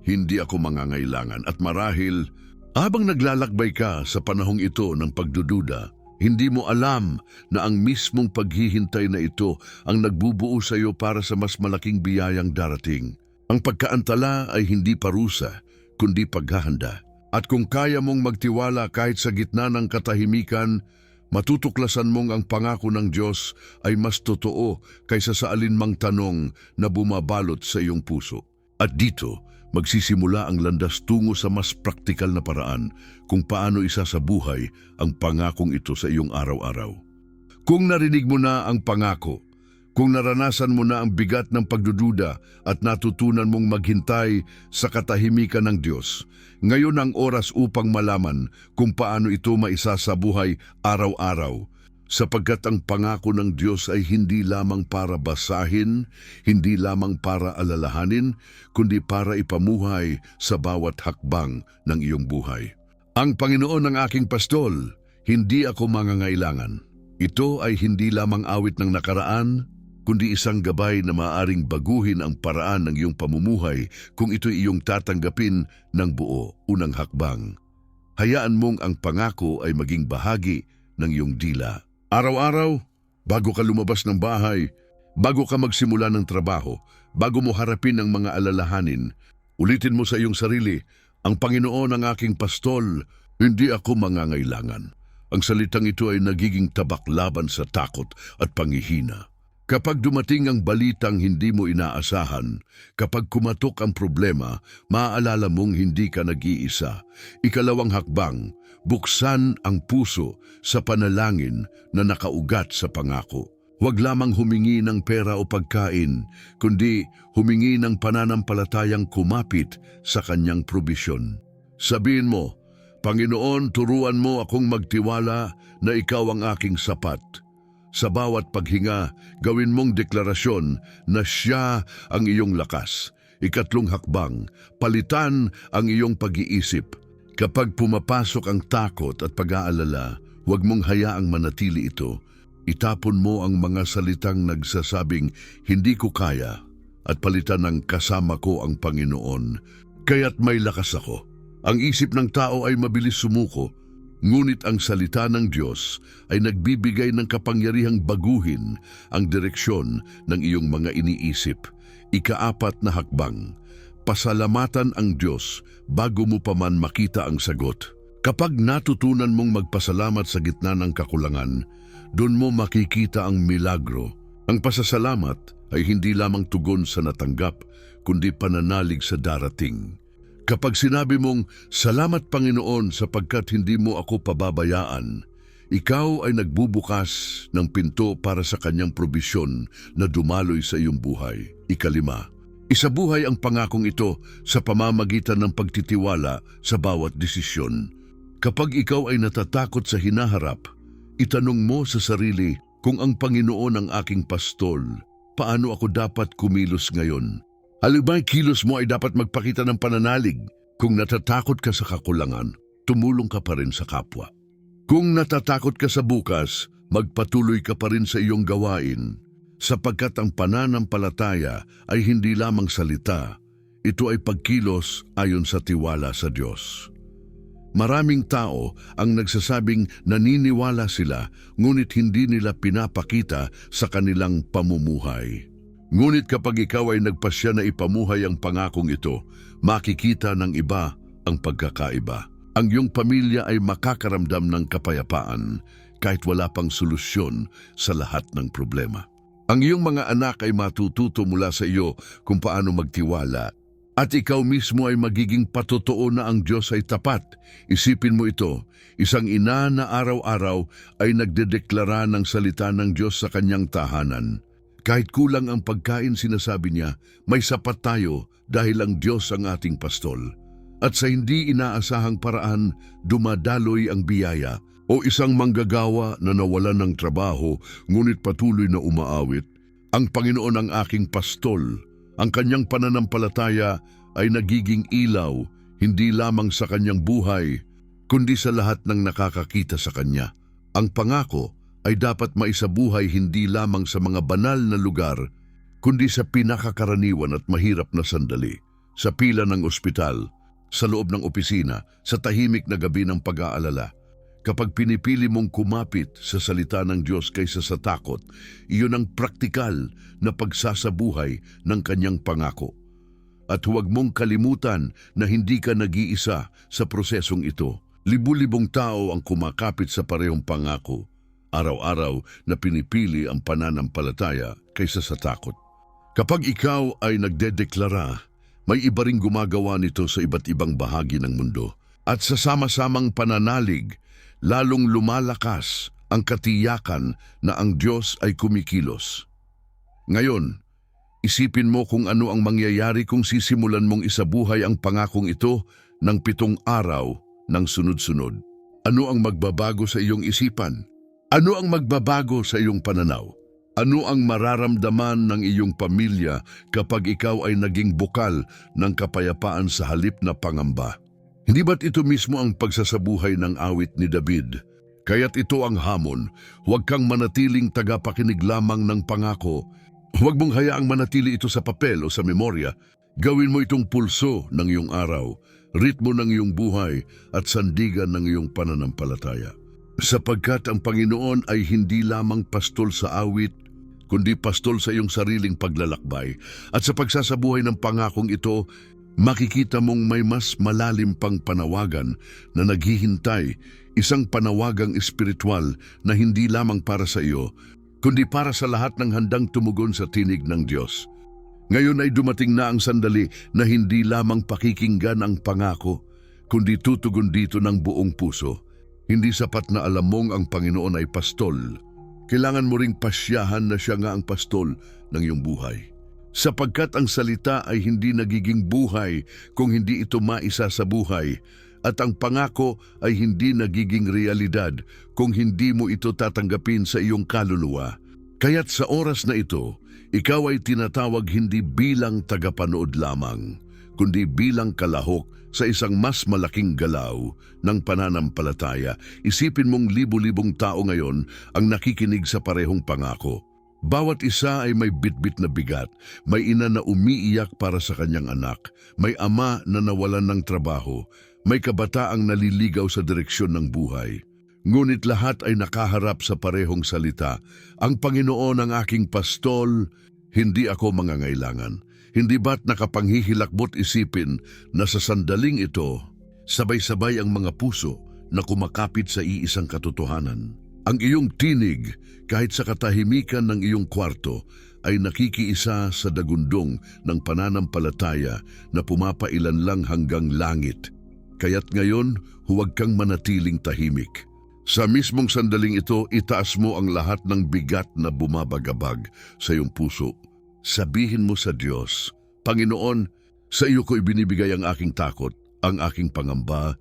hindi ako mangangailangan. At marahil, habang naglalakbay ka sa panahong ito ng pagdududa, hindi mo alam na ang mismong paghihintay na ito ang nagbubuo sa iyo para sa mas malaking biyayang darating. Ang pagkaantala ay hindi parusa, kundi paghahanda. At kung kaya mong magtiwala kahit sa gitna ng katahimikan, Matutuklasan mong ang pangako ng Diyos ay mas totoo kaysa sa alinmang tanong na bumabalot sa iyong puso. At dito, magsisimula ang landas tungo sa mas praktikal na paraan kung paano isasabuhay ang pangakong ito sa iyong araw-araw. Kung narinig mo na ang pangako, kung naranasan mo na ang bigat ng pagdududa at natutunan mong maghintay sa katahimikan ng Diyos, ngayon ang oras upang malaman kung paano ito maisasabuhay araw-araw, sapagkat ang pangako ng Diyos ay hindi lamang para basahin, hindi lamang para alalahanin, kundi para ipamuhay sa bawat hakbang ng iyong buhay. Ang Panginoon ang aking pastol, hindi ako mangangailangan. Ito ay hindi lamang awit ng nakaraan, kundi isang gabay na maaaring baguhin ang paraan ng iyong pamumuhay kung ito'y iyong tatanggapin ng buo unang hakbang. Hayaan mong ang pangako ay maging bahagi ng iyong dila. Araw-araw, bago ka lumabas ng bahay, bago ka magsimula ng trabaho, bago mo harapin ang mga alalahanin, ulitin mo sa iyong sarili, ang Panginoon ang aking pastol, hindi ako mangangailangan. Ang salitang ito ay nagiging tabak laban sa takot at panghihina. Kapag dumating ang balitang hindi mo inaasahan, kapag kumatok ang problema, maaalala mong hindi ka nag-iisa. Ikalawang hakbang, buksan ang puso sa panalangin na nakaugat sa pangako. Huwag lamang humingi ng pera o pagkain, kundi humingi ng pananampalatayang kumapit sa kanyang probisyon. Sabihin mo, Panginoon, turuan mo akong magtiwala na ikaw ang aking sapat. Sa bawat paghinga, gawin mong deklarasyon na siya ang iyong lakas. Ikatlong hakbang, palitan ang iyong pag-iisip. Kapag pumapasok ang takot at pag-aalala, huwag mong hayaang manatili ito. Itapon mo ang mga salitang nagsasabing, hindi ko kaya, at palitan ng kasama ko ang Panginoon, kaya't may lakas ako. Ang isip ng tao ay mabilis sumuko, ngunit ang salita ng Diyos ay nagbibigay ng kapangyarihang baguhin ang direksyon ng iyong mga iniisip. Ikaapat na hakbang, pasalamatan ang Diyos bago mo pa man makita ang sagot. Kapag natutunan mong magpasalamat sa gitna ng kakulangan, doon mo makikita ang milagro. Ang pasasalamat ay hindi lamang tugon sa natanggap, kundi pananalig sa darating. Kapag sinabi mong, salamat Panginoon sapagkat hindi mo ako pababayaan, ikaw ay nagbubukas ng pinto para sa kanyang probisyon na dumaloy sa iyong buhay. Ikalima, isabuhay ang pangakong ito sa pamamagitan ng pagtitiwala sa bawat desisyon. Kapag ikaw ay natatakot sa hinaharap, itanong mo sa sarili kung ang Panginoon ang aking pastol, paano ako dapat kumilos ngayon? Halimbawa, kilos mo ay dapat magpakita ng pananalig. Kung natatakot ka sa kakulangan, tumulong ka pa rin sa kapwa. Kung natatakot ka sa bukas, magpatuloy ka pa rin sa iyong gawain. Sapagkat ang pananampalataya ay hindi lamang salita, ito ay pagkilos ayon sa tiwala sa Diyos. Maraming tao ang nagsasabing naniniwala sila, ngunit hindi nila pinapakita sa kanilang pamumuhay. Ngunit kapag ikaw ay nagpasya na ipamuhay ang pangakong ito, makikita ng iba ang pagkakaiba. Ang iyong pamilya ay makakaramdam ng kapayapaan kahit wala pang solusyon sa lahat ng problema. Ang iyong mga anak ay matututo mula sa iyo kung paano magtiwala. At ikaw mismo ay magiging patotoo na ang Diyos ay tapat. Isipin mo ito, isang ina na araw-araw ay nagdedeklara ng salita ng Diyos sa kanyang tahanan. Kahit kulang ang pagkain, sinasabi niya, may sapat tayo dahil ang Diyos ang ating pastol. At sa hindi inaasahang paraan, dumadaloy ang biyaya. O isang manggagawa na nawalan ng trabaho, ngunit patuloy na umaawit. Ang Panginoon ang aking pastol. Ang kanyang pananampalataya ay nagiging ilaw, hindi lamang sa kanyang buhay, kundi sa lahat ng nakakakita sa kanya. Ang pangako ay dapat maisabuhay hindi lamang sa mga banal na lugar, kundi sa pinakakaraniwan at mahirap na sandali, sa pila ng ospital, sa loob ng opisina, sa tahimik na gabi ng pag-aalala. Kapag pinipili mong kumapit sa salita ng Diyos kaysa sa takot, iyon ang praktikal na pagsasabuhay ng kanyang pangako. At huwag mong kalimutan na hindi ka nag-iisa sa prosesong ito. Libu-libong tao ang kumakapit sa parehong pangako. araw-araw na pinipili ang pananampalataya kaysa sa takot. Kapag ikaw ay nagdedeklara, may iba ring gumagawa nito sa iba't ibang bahagi ng mundo. At sa sama-samang pananalig, lalong lumalakas ang katiyakan na ang Diyos ay kumikilos. Ngayon, isipin mo kung ano ang mangyayari kung sisimulan mong isabuhay ang pangakong ito ng 7 araw ng sunod-sunod. Ano ang magbabago sa iyong isipan? Ano ang magbabago sa iyong pananaw? Ano ang mararamdaman ng iyong pamilya kapag ikaw ay naging bukal ng kapayapaan sa halip na pangamba? Hindi ba't ito mismo ang pagsasabuhay ng awit ni David? Kaya't ito ang hamon, huwag kang manatiling tagapakinig lamang ng pangako. Huwag mong hayaang manatili ito sa papel o sa memorya. Gawin mo itong pulso ng iyong araw, ritmo ng iyong buhay at sandigan ng iyong pananampalataya. Sapagkat ang Panginoon ay hindi lamang pastol sa awit, kundi pastol sa iyong sariling paglalakbay. At sa pagsasabuhay ng pangakong ito, makikita mong may mas malalim pang panawagan na naghihintay, isang panawagang espiritual na hindi lamang para sa iyo, kundi para sa lahat ng handang tumugon sa tinig ng Diyos. Ngayon ay dumating na ang sandali na hindi lamang pakikinggan ang pangako, kundi tutugon dito ng buong puso. Hindi sapat na alam mong ang Panginoon ay pastol. Kailangan mo ring pasyahan na siya nga ang pastol ng iyong buhay. Sapagkat ang salita ay hindi nagiging buhay kung hindi ito maisa sa buhay, at ang pangako ay hindi nagiging realidad kung hindi mo ito tatanggapin sa iyong kaluluwa. Kaya't sa oras na ito, ikaw ay tinatawag hindi bilang tagapanood lamang, kundi bilang kalahok sa isang mas malaking galaw ng pananampalataya. Isipin mong libu-libong tao ngayon ang nakikinig sa parehong pangako. Bawat isa ay may bitbit na bigat, may ina na umiiyak para sa kanyang anak, may ama na nawalan ng trabaho, may kabataang naliligaw sa direksyon ng buhay. Ngunit lahat ay nakaharap sa parehong salita, ang Panginoon ang aking pastol, hindi ako mangangailangan. Hindi ba't nakapanghihilakbot isipin na sa sandaling ito, sabay-sabay ang mga puso na kumakapit sa iisang katotohanan? Ang iyong tinig, kahit sa katahimikan ng iyong kwarto, ay nakikiisa sa dagundong ng pananampalataya na pumapailan lang hanggang langit. Kaya't ngayon, huwag kang manatiling tahimik. Sa mismong sandaling ito, itaas mo ang lahat ng bigat na bumabagabag sa iyong puso. Sabihin mo sa Diyos, Panginoon, sa iyo ko ibinibigay ang aking takot, ang aking pangamba,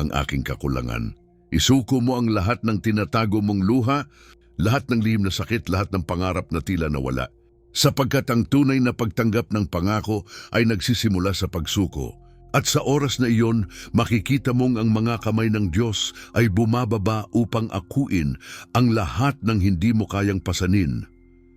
ang aking kakulangan. Isuko mo ang lahat ng tinatago mong luha, lahat ng lihim na sakit, lahat ng pangarap na tila nawala. Sapagkat ang tunay na pagtanggap ng pangako ay nagsisimula sa pagsuko. At sa oras na iyon, makikita mong ang mga kamay ng Diyos ay bumababa upang akuin ang lahat ng hindi mo kayang pasanin.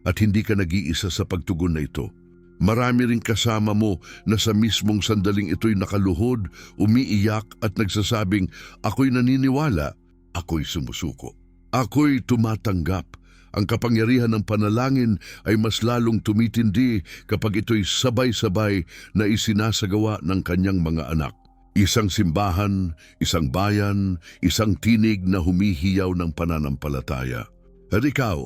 At hindi ka nag-iisa sa pagtugon na ito. Marami ring kasama mo na sa mismong sandaling ito'y nakaluhod, umiiyak at nagsasabing, ako'y naniniwala, ako'y sumusuko. Ako'y tumatanggap. Ang kapangyarihan ng panalangin ay mas lalong tumitindi kapag ito'y sabay-sabay na isinasagawa ng kanyang mga anak. Isang simbahan, isang bayan, isang tinig na humihiyaw ng pananampalataya. At ikaw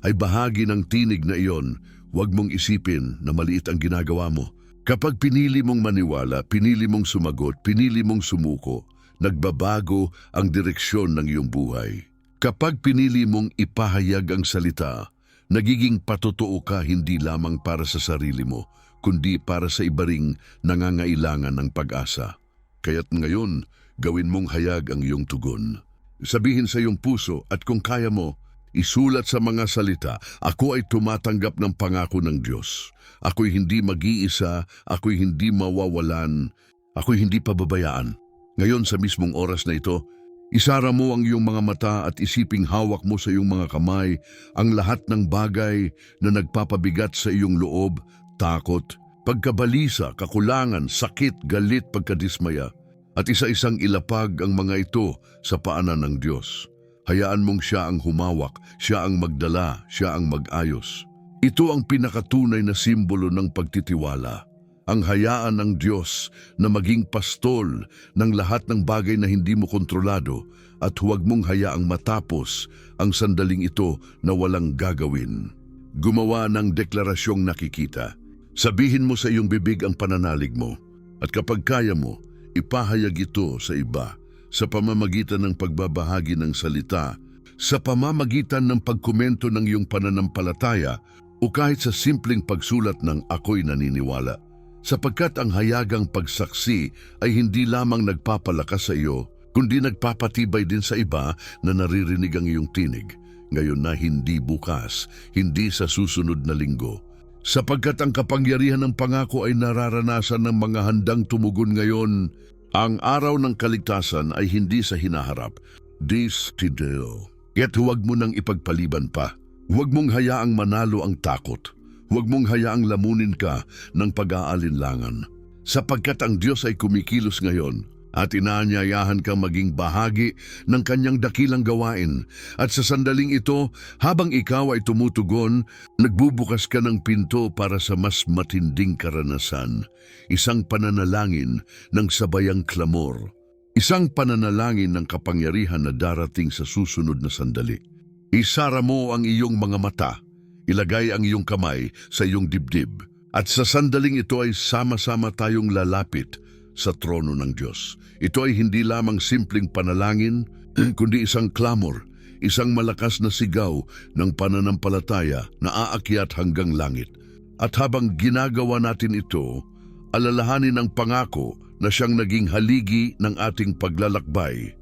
ay bahagi ng tinig na iyon. Huwag mong isipin na maliit ang ginagawa mo. Kapag pinili mong maniwala, pinili mong sumagot, pinili mong sumuko, nagbabago ang direksyon ng iyong buhay. Kapag pinili mong ipahayag ang salita, nagiging patotoo ka hindi lamang para sa sarili mo, kundi para sa iba ring nangangailangan ng pag-asa. Kaya't ngayon, gawin mong hayag ang iyong tugon. Sabihin sa iyong puso at kung kaya mo, isulat sa mga salita, ako ay tumatanggap ng pangako ng Diyos. Ako'y hindi mag-iisa, ako'y hindi mawawalan, ako'y hindi pababayaan. Ngayon sa mismong oras na ito, isara mo ang iyong mga mata at isiping hawak mo sa iyong mga kamay ang lahat ng bagay na nagpapabigat sa iyong loob, takot, pagkabalisa, kakulangan, sakit, galit, pagkadismaya. At isa-isang ilapag ang mga ito sa paanan ng Diyos. Hayaan mong siya ang humawak, siya ang magdala, siya ang mag-ayos. Ito ang pinakatunay na simbolo ng pagtitiwala. ang hayaan ng Diyos na maging pastol ng lahat ng bagay na hindi mo kontrolado at huwag mong hayaang matapos ang sandaling ito na walang gagawin. Gumawa ng deklarasyong nakikita. Sabihin mo sa iyong bibig ang pananalig mo at kapag kaya mo, ipahayag ito sa iba sa pamamagitan ng pagbabahagi ng salita, sa pamamagitan ng pagkomento ng iyong pananampalataya o kahit sa simpleng pagsulat ng ako'y naniniwala. Sapagkat ang hayagang pagsaksi ay hindi lamang nagpapalakas sa iyo, kundi nagpapatibay din sa iba na naririnig ang iyong tinig. Ngayon na hindi bukas, hindi sa susunod na linggo. Sapagkat ang kapangyarihan ng pangako ay nararanasan ng mga handang tumugon ngayon, ang araw ng kaligtasan ay hindi sa hinaharap. This today. Kaya't huwag mo nang ipagpaliban pa. Huwag mong hayaang manalo ang takot. Huwag mong hayaang lamunin ka ng pag-aalinlangan. Sapagkat ang Diyos ay kumikilos ngayon at inaanyayahan kang maging bahagi ng kanyang dakilang gawain. At sa sandaling ito, habang ikaw ay tumutugon, nagbubukas ka ng pinto para sa mas matinding karanasan. Isang pananalangin ng sabayang klamor. Isang pananalangin ng kapangyarihan na darating sa susunod na sandali. Isara mo ang iyong mga mata. Ilagay ang iyong kamay sa iyong dibdib. At sa sandaling ito ay sama-sama tayong lalapit sa trono ng Diyos. Ito ay hindi lamang simpleng panalangin, kundi isang clamor, isang malakas na sigaw ng pananampalataya na aakyat hanggang langit. At habang ginagawa natin ito, alalahanin ang pangako na siyang naging haligi ng ating paglalakbay.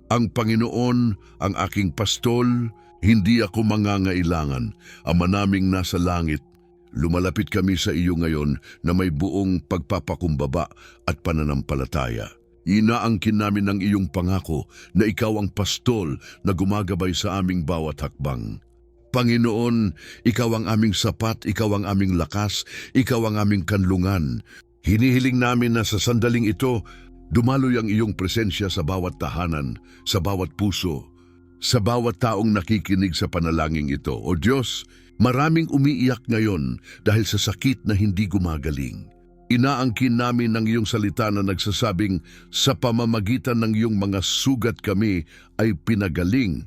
Ang Panginoon, ang aking pastol, hindi ako mangangailangan. Ama naming nasa langit, lumalapit kami sa iyo ngayon na may buong pagpapakumbaba at pananampalataya. Inaangkin namin ang iyong pangako na ikaw ang pastol na gumagabay sa aming bawat hakbang. Panginoon, ikaw ang aming sapat, ikaw ang aming lakas, ikaw ang aming kanlungan. Hinihiling namin na sa sandaling ito, dumaloy ang iyong presensya sa bawat tahanan, sa bawat puso, sa bawat taong nakikinig sa panalangin ito. O Diyos, maraming umiiyak ngayon dahil sa sakit na hindi gumagaling. Inaangkin namin ang iyong salita na nagsasabing, sa pamamagitan ng iyong mga sugat kami ay pinagaling.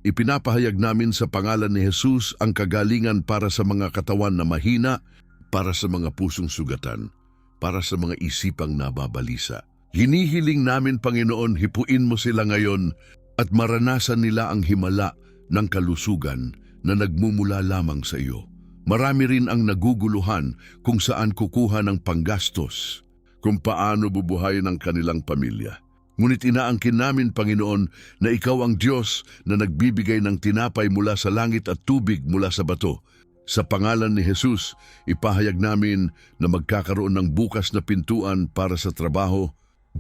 Ipinapahayag namin sa pangalan ni Jesus ang kagalingan para sa mga katawan na mahina, para sa mga pusong sugatan, para sa mga isipang nababalisa. Hinihiling namin, Panginoon, hipuin mo sila ngayon at maranasan nila ang himala ng kalusugan na nagmumula lamang sa iyo. Marami rin ang naguguluhan kung saan kukuha ng panggastos, kung paano bubuhayin ang kanilang pamilya. Ngunit inaangkin namin, Panginoon, na ikaw ang Diyos na nagbibigay ng tinapay mula sa langit at tubig mula sa bato. Sa pangalan ni Jesus, ipahayag namin na magkakaroon ng bukas na pintuan para sa trabaho,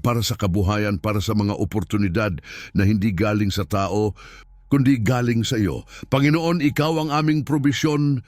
para sa kabuhayan, para sa mga oportunidad na hindi galing sa tao, kundi galing sa iyo. Panginoon, ikaw ang aming probisyon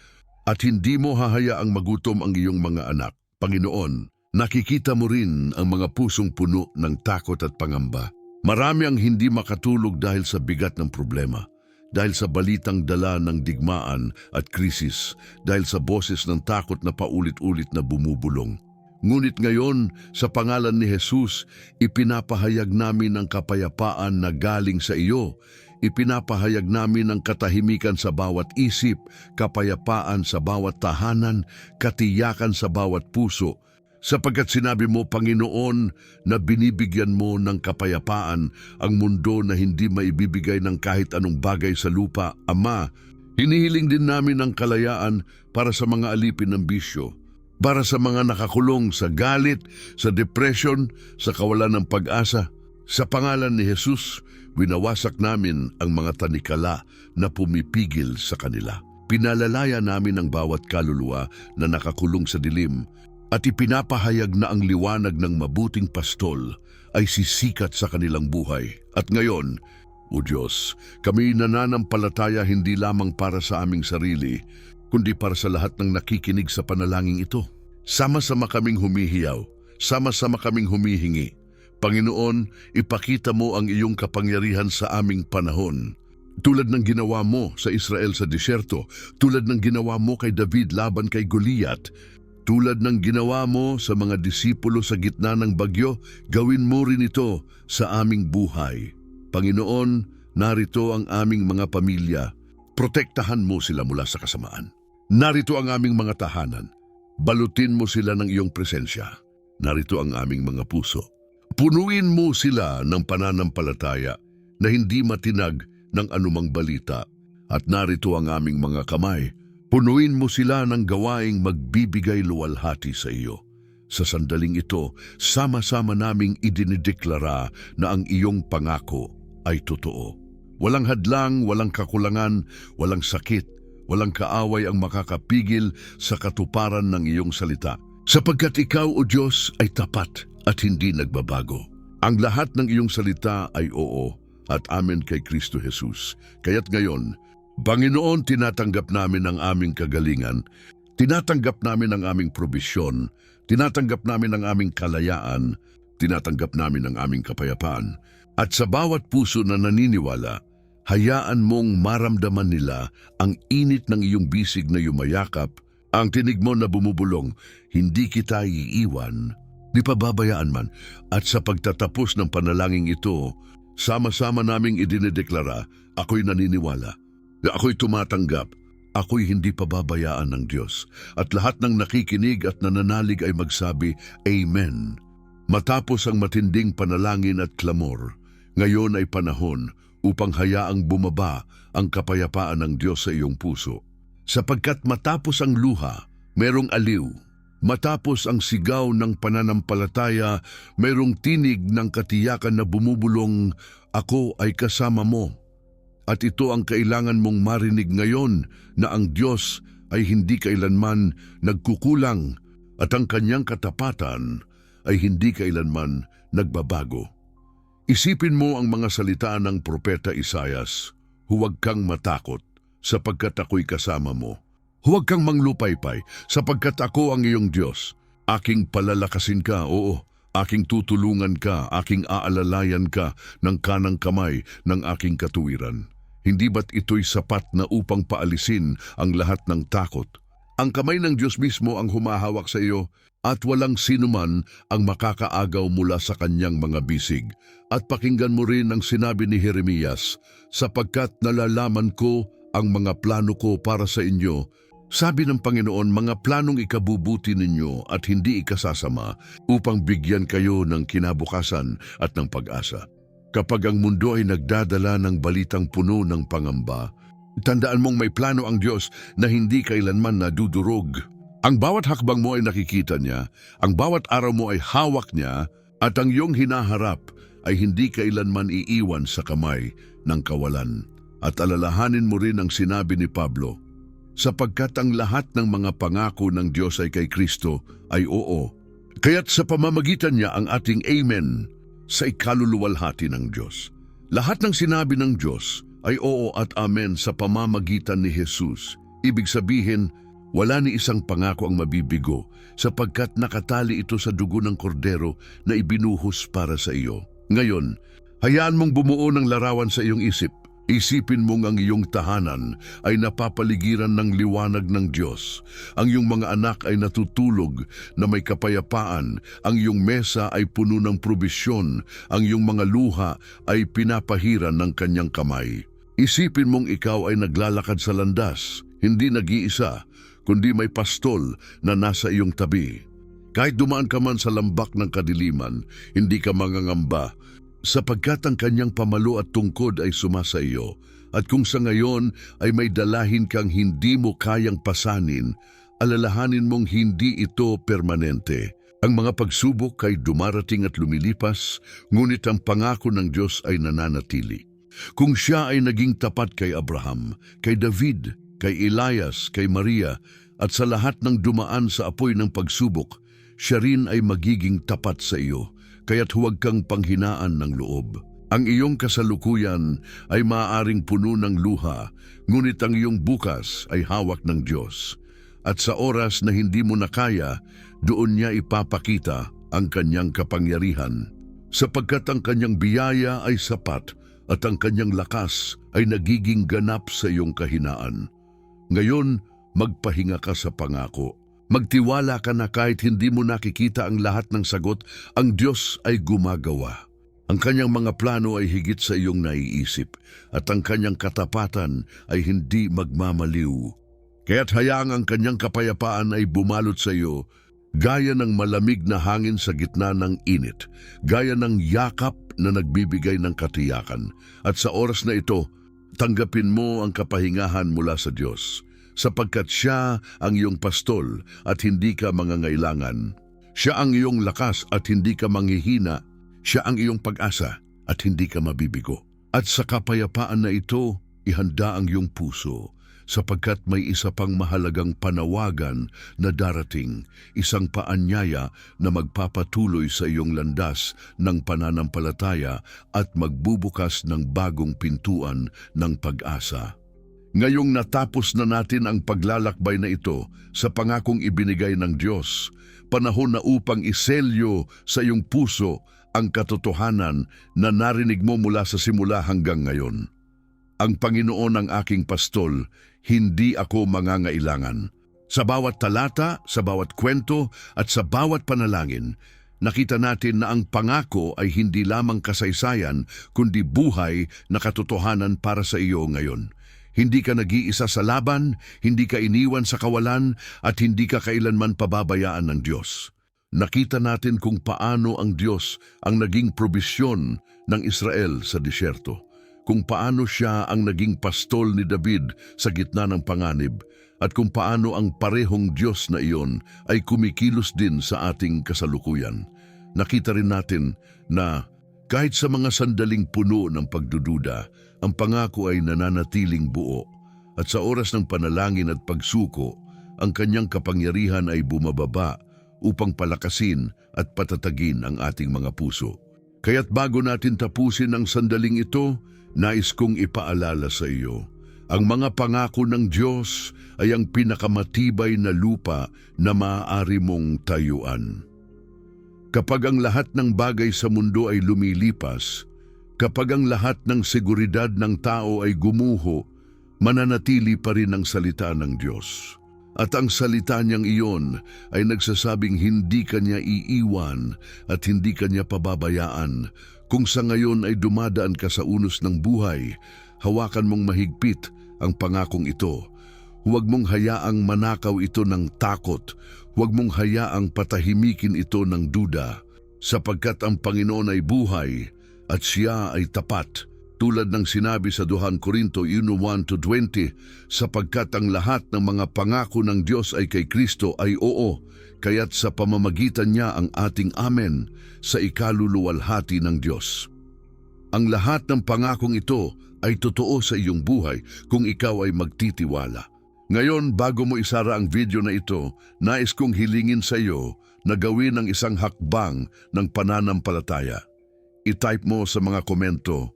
at hindi mo hahayaang magutom ang iyong mga anak. Panginoon, nakikita mo rin ang mga pusong puno ng takot at pangamba. Marami ang hindi makatulog dahil sa bigat ng problema, dahil sa balitang dala ng digmaan at krisis, dahil sa boses ng takot na paulit-ulit na bumubulong. Ngunit ngayon, sa pangalan ni Jesus, ipinapahayag namin ang kapayapaan na galing sa iyo. Ipinapahayag namin ang katahimikan sa bawat isip, kapayapaan sa bawat tahanan, katiyakan sa bawat puso. Sapagkat sinabi mo, Panginoon, na binibigyan mo ng kapayapaan ang mundo na hindi maibibigay ng kahit anong bagay sa lupa. Ama, hinihiling din namin ang kalayaan para sa mga alipin ng bisyo, para sa mga nakakulong sa galit, sa depression, sa kawalan ng pag-asa. Sa pangalan ni Jesus, winawasak namin ang mga tanikala na pumipigil sa kanila. Pinalalaya namin ang bawat kaluluwa na nakakulong sa dilim at ipinapahayag na ang liwanag ng mabuting pastol ay sisikat sa kanilang buhay. At ngayon, O Diyos, kami nananampalataya hindi lamang para sa aming sarili, kundi para sa lahat ng nakikinig sa panalangin ito. Sama-sama kaming humihiyaw, sama-sama kaming humihingi. Panginoon, ipakita mo ang iyong kapangyarihan sa aming panahon. Tulad ng ginawa mo sa Israel sa disyerto, tulad ng ginawa mo kay David laban kay Goliath, Tulad ng ginawa mo sa mga disipulo sa gitna ng bagyo, gawin mo rin ito sa aming buhay. Panginoon, narito ang aming mga pamilya. Protektahan mo sila mula sa kasamaan. Narito ang aming mga tahanan. Balutin mo sila ng iyong presensya. Narito ang aming mga puso. Punuin mo sila ng pananampalataya na hindi matinag ng anumang balita. At narito ang aming mga kamay. Punuin mo sila ng gawaing magbibigay luwalhati sa iyo. Sa sandaling ito, sama-sama naming idinideklara na ang iyong pangako ay totoo. Walang hadlang, walang kakulangan, walang sakit, walang kaaway ang makakapigil sa katuparan ng iyong salita. Sapagkat ikaw, O Diyos, ay tapat at hindi nagbabago. Ang lahat ng iyong salita ay oo at amen kay Kristo Jesus. Kaya't ngayon, Panginoon, tinatanggap namin ang aming kagalingan, tinatanggap namin ang aming probisyon, tinatanggap namin ang aming kalayaan, tinatanggap namin ang aming kapayapaan. At sa bawat puso na naniniwala, hayaan mong maramdaman nila ang init ng iyong bisig na yumayakap, ang tinig mo na bumubulong, hindi kita iiwan, di pababayaan man. At sa pagtatapos ng panalangin ito, sama-sama naming idinedeklara, ako'y naniniwala. Ako'y tumatanggap, ako'y hindi pababayaan ng Diyos. At lahat ng nakikinig at nananalig ay magsabi, Amen. Matapos ang matinding panalangin at klamor, ngayon ay panahon upang hayaang bumaba ang kapayapaan ng Diyos sa iyong puso. Sapagkat matapos ang luha, merong aliw. Matapos ang sigaw ng pananampalataya, merong tinig ng katiyakan na bumubulong, ako ay kasama mo. At ito ang kailangan mong marinig ngayon na ang Diyos ay hindi kailanman nagkukulang at ang kanyang katapatan ay hindi kailanman nagbabago. Isipin mo ang mga salita ng Propeta Isaias, huwag kang matakot sapagkat ako'y kasama mo. Huwag kang manglupaypay sapagkat ako ang iyong Diyos. Aking palalakasin ka, oo, aking tutulungan ka, aking aalalayan ka ng kanang kamay ng aking katuwiran. Hindi ba't ito'y sapat na upang paalisin ang lahat ng takot? Ang kamay ng Diyos mismo ang humahawak sa iyo at walang sinuman ang makakaagaw mula sa kanyang mga bisig. At pakinggan mo rin ang sinabi ni Jeremias, sapagkat nalalaman ko ang mga plano ko para sa inyo. Sabi ng Panginoon, mga planong ikabubuti ninyo at hindi ikasasama upang bigyan kayo ng kinabukasan at ng pag-asa. Kapag ang mundo ay nagdadala ng balitang puno ng pangamba, tandaan mong may plano ang Diyos na hindi kailanman nadudurog. Ang bawat hakbang mo ay nakikita niya, ang bawat araw mo ay hawak niya, at ang iyong hinaharap ay hindi kailanman iiwan sa kamay ng kawalan. At alalahanin mo rin ang sinabi ni Pablo, sapagkat ang lahat ng mga pangako ng Diyos ay kay Kristo ay oo. Kaya't sa pamamagitan niya ang ating Amen sa ikaluluwalhati ng Diyos. Lahat ng sinabi ng Diyos ay oo at amen sa pamamagitan ni Jesus. Ibig sabihin, wala ni isang pangako ang mabibigo sapagkat nakatali ito sa dugo ng kordero na ibinuhos para sa iyo. Ngayon, hayaan mong bumuo ng larawan sa iyong isip. Isipin mong ang iyong tahanan ay napapaligiran ng liwanag ng Diyos. Ang iyong mga anak ay natutulog na may kapayapaan. Ang iyong mesa ay puno ng probisyon. Ang iyong mga luha ay pinapahiran ng kanyang kamay. Isipin mong ikaw ay naglalakad sa landas, hindi nag-iisa, kundi may pastol na nasa iyong tabi. Kahit dumaan ka man sa lambak ng kadiliman, hindi ka mangangamba, sapagkat ang kanyang pamalo at tungkod ay sumasa iyo. At kung sa ngayon ay may dalahin kang hindi mo kayang pasanin, alalahanin mong hindi ito permanente. Ang mga pagsubok ay dumarating at lumilipas, ngunit ang pangako ng Diyos ay nananatili. Kung siya ay naging tapat kay Abraham, kay David, kay Elias, kay Maria, at sa lahat ng dumaan sa apoy ng pagsubok, siya rin ay magiging tapat sa iyo. Kaya't huwag kang panghinaan ng loob. Ang iyong kasalukuyan ay maaaring puno ng luha, ngunit ang iyong bukas ay hawak ng Diyos. At sa oras na hindi mo na kaya, doon niya ipapakita ang kanyang kapangyarihan. Sapagkat ang kanyang biyaya ay sapat at ang kanyang lakas ay nagiging ganap sa iyong kahinaan. Ngayon, magpahinga ka sa pangako. Magtiwala ka na kahit hindi mo nakikita ang lahat ng sagot, ang Diyos ay gumagawa. Ang kanyang mga plano ay higit sa iyong naiisip at ang kanyang katapatan ay hindi magmamaliw. Kaya't hayaang ang kanyang kapayapaan ay bumalot sa iyo, gaya ng malamig na hangin sa gitna ng init, gaya ng yakap na nagbibigay ng katiyakan. At sa oras na ito, tanggapin mo ang kapahingahan mula sa Diyos, sapagkat Siya ang iyong pastol at hindi ka mangangailangan. Siya ang iyong lakas at hindi ka manghihina. Siya ang iyong pag-asa at hindi ka mabibigo. At sa kapayapaan na ito, ihanda ang iyong puso, sapagkat may isa pang mahalagang panawagan na darating, isang paanyaya na magpapatuloy sa iyong landas ng pananampalataya at magbubukas ng bagong pintuan ng pag-asa. Ngayong natapos na natin ang paglalakbay na ito sa pangakong ibinigay ng Diyos, panahon na upang iselyo sa iyong puso ang katotohanan na narinig mo mula sa simula hanggang ngayon. Ang Panginoon ang aking pastol, hindi ako mangangailangan. Sa bawat talata, sa bawat kwento at sa bawat panalangin, nakita natin na ang pangako ay hindi lamang kasaysayan kundi buhay na katotohanan para sa iyo ngayon. Hindi ka nag-iisa sa laban, hindi ka iniwan sa kawalan at hindi ka kailanman pababayaan ng Diyos. Nakita natin kung paano ang Diyos ang naging probisyon ng Israel sa disyerto, kung paano siya ang naging pastol ni David sa gitna ng panganib, at kung paano ang parehong Diyos na iyon ay kumikilos din sa ating kasalukuyan. Nakita rin natin na kahit sa mga sandaling puno ng pagdududa, ang pangako ay nananatiling buo, at sa oras ng panalangin at pagsuko, ang kanyang kapangyarihan ay bumababa upang palakasin at patatagin ang ating mga puso. Kaya't bago natin tapusin ang sandaling ito, nais kong ipaalala sa iyo, ang mga pangako ng Diyos ay ang pinakamatibay na lupa na maaari mong tayuan. Kapag ang lahat ng bagay sa mundo ay lumilipas, kapag ang lahat ng seguridad ng tao ay gumuho, mananatili pa rin ang salita ng Diyos. At ang salita niyang iyon ay nagsasabing hindi kanya iiwan at hindi kanya pababayaan. Kung sa ngayon ay dumadaan ka sa unos ng buhay, hawakan mong mahigpit ang pangakong ito. Huwag mong hayaang manakaw ito ng takot. Huwag mong hayaang patahimikin ito ng duda, sapagkat ang Panginoon ay buhay at Siya ay tapat. Tulad ng sinabi sa 2 Korinto 1:20, sapagkat ang lahat ng mga pangako ng Diyos ay kay Kristo ay oo, kaya't sa pamamagitan niya ang ating amen sa ikaluluwalhati ng Diyos. Ang lahat ng pangakong ito ay totoo sa iyong buhay kung ikaw ay magtitiwala. Ngayon, bago mo isara ang video na ito, nais kong hilingin sa iyo na gawin ang isang hakbang ng pananampalataya. I-type mo sa mga komento,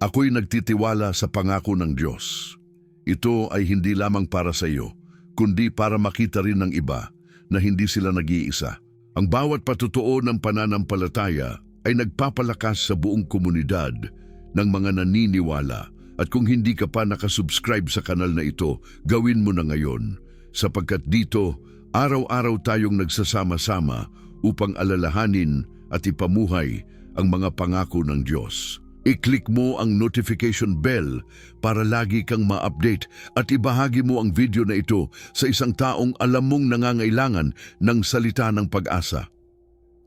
"Ako'y nagtitiwala sa pangako ng Diyos." Ito ay hindi lamang para sa iyo, kundi para makita rin ng iba na hindi sila nag-iisa. Ang bawat patutuo ng pananampalataya ay nagpapalakas sa buong komunidad ng mga naniniwala. At kung hindi ka pa nakasubscribe sa kanal na ito, gawin mo na ngayon, sapagkat dito, araw-araw tayong nagsasama-sama upang alalahanin at ipamuhay ang mga pangako ng Diyos. I-click mo ang notification bell para lagi kang ma-update at ibahagi mo ang video na ito sa isang taong alam mong nangangailangan ng salita ng pag-asa.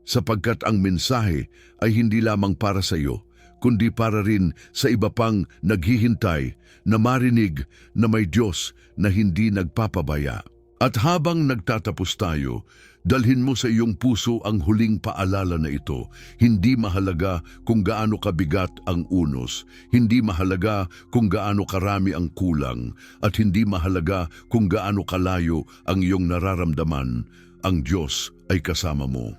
Sapagkat ang mensahe ay hindi lamang para sa iyo, kundi para rin sa iba pang naghihintay na marinig na may Diyos na hindi nagpapabaya. At habang nagtatapos tayo, dalhin mo sa iyong puso ang huling paalala na ito. Hindi mahalaga kung gaano kabigat ang unos, hindi mahalaga kung gaano karami ang kulang, at hindi mahalaga kung gaano kalayo ang iyong nararamdaman, ang Diyos ay kasama mo.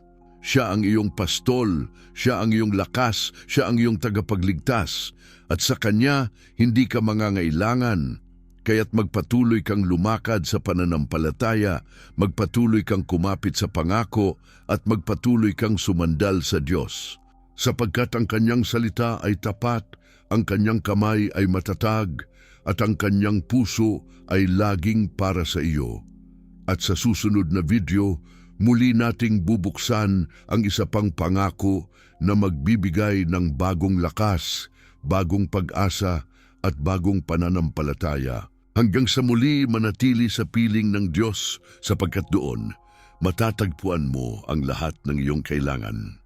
Siya ang iyong pastol, Siya ang iyong lakas, Siya ang iyong tagapagligtas, at sa Kanya hindi ka mangangailangan. Kaya't magpatuloy kang lumakad sa pananampalataya, magpatuloy kang kumapit sa pangako, at magpatuloy kang sumandal sa Diyos. Sapagkat ang Kanyang salita ay tapat, ang Kanyang kamay ay matatag, at ang Kanyang puso ay laging para sa iyo. At sa susunod na video, muli nating bubuksan ang isa pang pangako na magbibigay ng bagong lakas, bagong pag-asa at bagong pananampalataya. Hanggang sa muli manatili sa piling ng Diyos sapagkat doon matatagpuan mo ang lahat ng iyong kailangan.